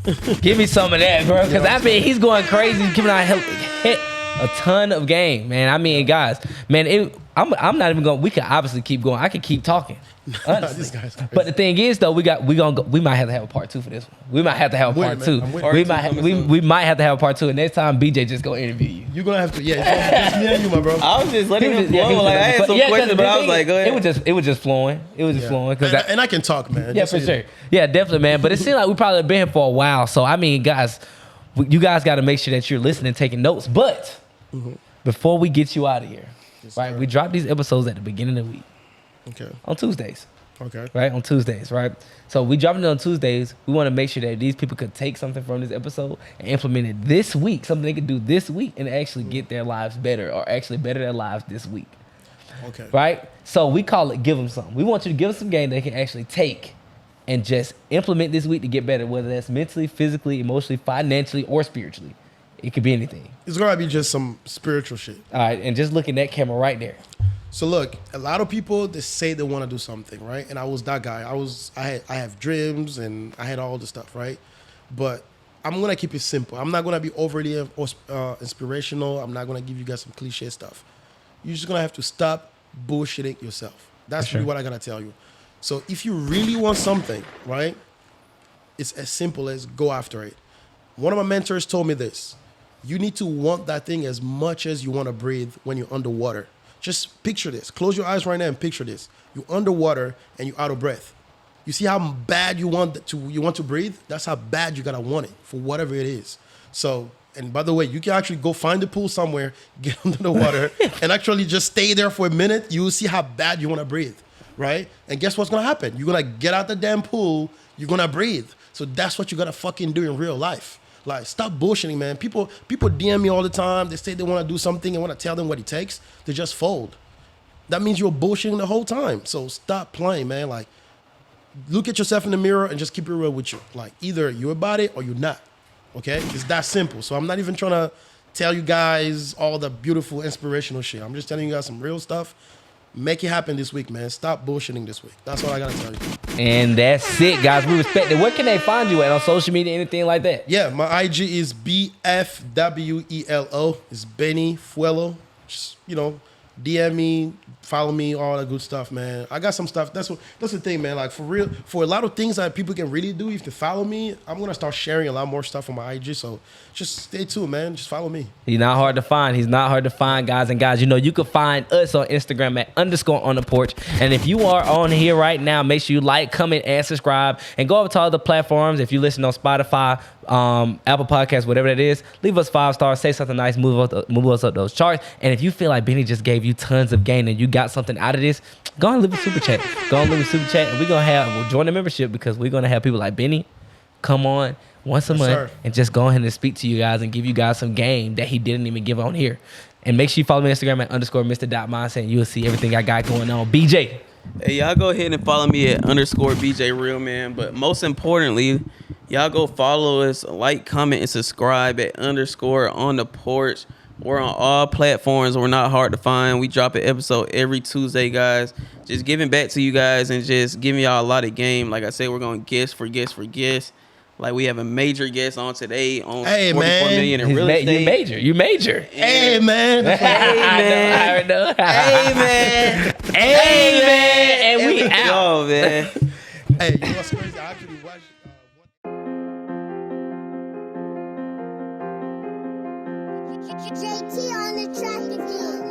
of that, bro. Because I mean, he's going crazy, giving out hit a ton of game, man. I mean, guys, man, I'm not even going. We could obviously keep going. I could keep talking. Honestly. This guy's crazy. But the thing is, though, we might have to have a part 2 for this one. We might have to have a part 2. I'm with you. We might have to have a part 2. And next time, BJ just gonna interview you. You're gonna have to, it's me and you, my bro. I was just letting him Yeah, flow. Like I had some questions, but I was like, go ahead. It was just flowing. It was just flowing. And I can talk, man. Yeah, Just for so sure. you know. Yeah, definitely, man. But it seems like we probably been here for a while. So, I mean, guys, you guys got to make sure that you're listening, taking notes. But before we get you out of here, right, we drop these episodes at the beginning of the week Okay. on Tuesdays. Okay. Right, on Tuesdays, right? So we dropping it on Tuesdays. We want to make sure that these people could take something from this episode and implement it this week, something they could do this week and actually get their lives better or actually better their lives this week. Okay. Right? So we call it give them something. We want you to give them some game they can actually take and just implement this week to get better, whether that's mentally, physically, emotionally, financially, or spiritually. It could be anything. It's gonna be just some spiritual shit. All right, and just look at that camera right there. So look, a lot of people they say they want to do something, right? And I was that guy. I have dreams and I had all the stuff, right? But I'm gonna keep it simple. I'm not gonna be overly inspirational. I'm not gonna give you guys some cliche stuff. You're just gonna have to stop bullshitting yourself. That's really what I gotta tell you. So if you really want something, right? It's as simple as go after it. One of my mentors told me this. You need to want that thing as much as you want to breathe when you're underwater. Just picture this. Close your eyes right now and picture this. You're underwater and you're out of breath. You see how bad you want to breathe? That's how bad you gotta want it for whatever it is. So, and by the way, you can actually go find a pool somewhere, get under the water, and actually just stay there for a minute. You'll see how bad you want to breathe, right? And guess what's gonna happen? You're gonna get out the damn pool. You're gonna breathe. So that's what you gotta fucking do in real life. Like, stop bullshitting, man. People DM me all the time. They say they want to do something and want to tell them what it takes. They just fold. That means you're bullshitting the whole time. So stop playing, man. Like, look at yourself in the mirror and just keep it real with you. Like, either you're about it or you're not. Okay? It's that simple. So I'm not even trying to tell you guys all the beautiful, inspirational shit. I'm just telling you guys some real stuff. Make it happen this week, man. Stop bullshitting this week. That's what I got to tell you. And that's it, guys. We respect it. Where can they find you at on social media, anything like that? Yeah, my IG is BFWELO. It's Benny Fuelo. Just, DM me, follow me, all that good stuff, man. I got some stuff. That's the thing, man. Like, for real, for a lot of things that people can really do, if they follow me, I'm gonna start sharing a lot more stuff on my IG. So just stay tuned, man. Just follow me. He's not hard to find. He's not hard to find, guys. And guys, you can find us on Instagram at _on-the-porch. And if you are on here right now, make sure you like, comment, and subscribe. And go over to all the platforms. If you listen on Spotify, Apple Podcasts, whatever that is, leave us 5 stars, say something nice, move us up those charts. And if you feel like Benny just gave you tons of gain and you got something out of this, go and leave a super chat. And we'll join the membership because we're gonna have people like Benny come on once a month and just go ahead and speak to you guys and give you guys some game that he didn't even give on here. And make sure you follow me on Instagram at _Mr.Mindset and you'll see everything I got going on. BJ. Hey, y'all go ahead and follow me at _BJ Real Man. But most importantly, y'all go follow us, like, comment, and subscribe at _on the porch. We're on all platforms. We're not hard to find. We drop an episode every Tuesday, guys. Just giving back to you guys and just giving y'all a lot of game. Like I said, we're going guest for guest. Like we have a major guest on today on 44 million in real estate. You major. Hey, man. I already know. Hey, man. Hey, man. And we out. Yo, man. Hey, you know what's crazy? I actually watched. JT on the track again.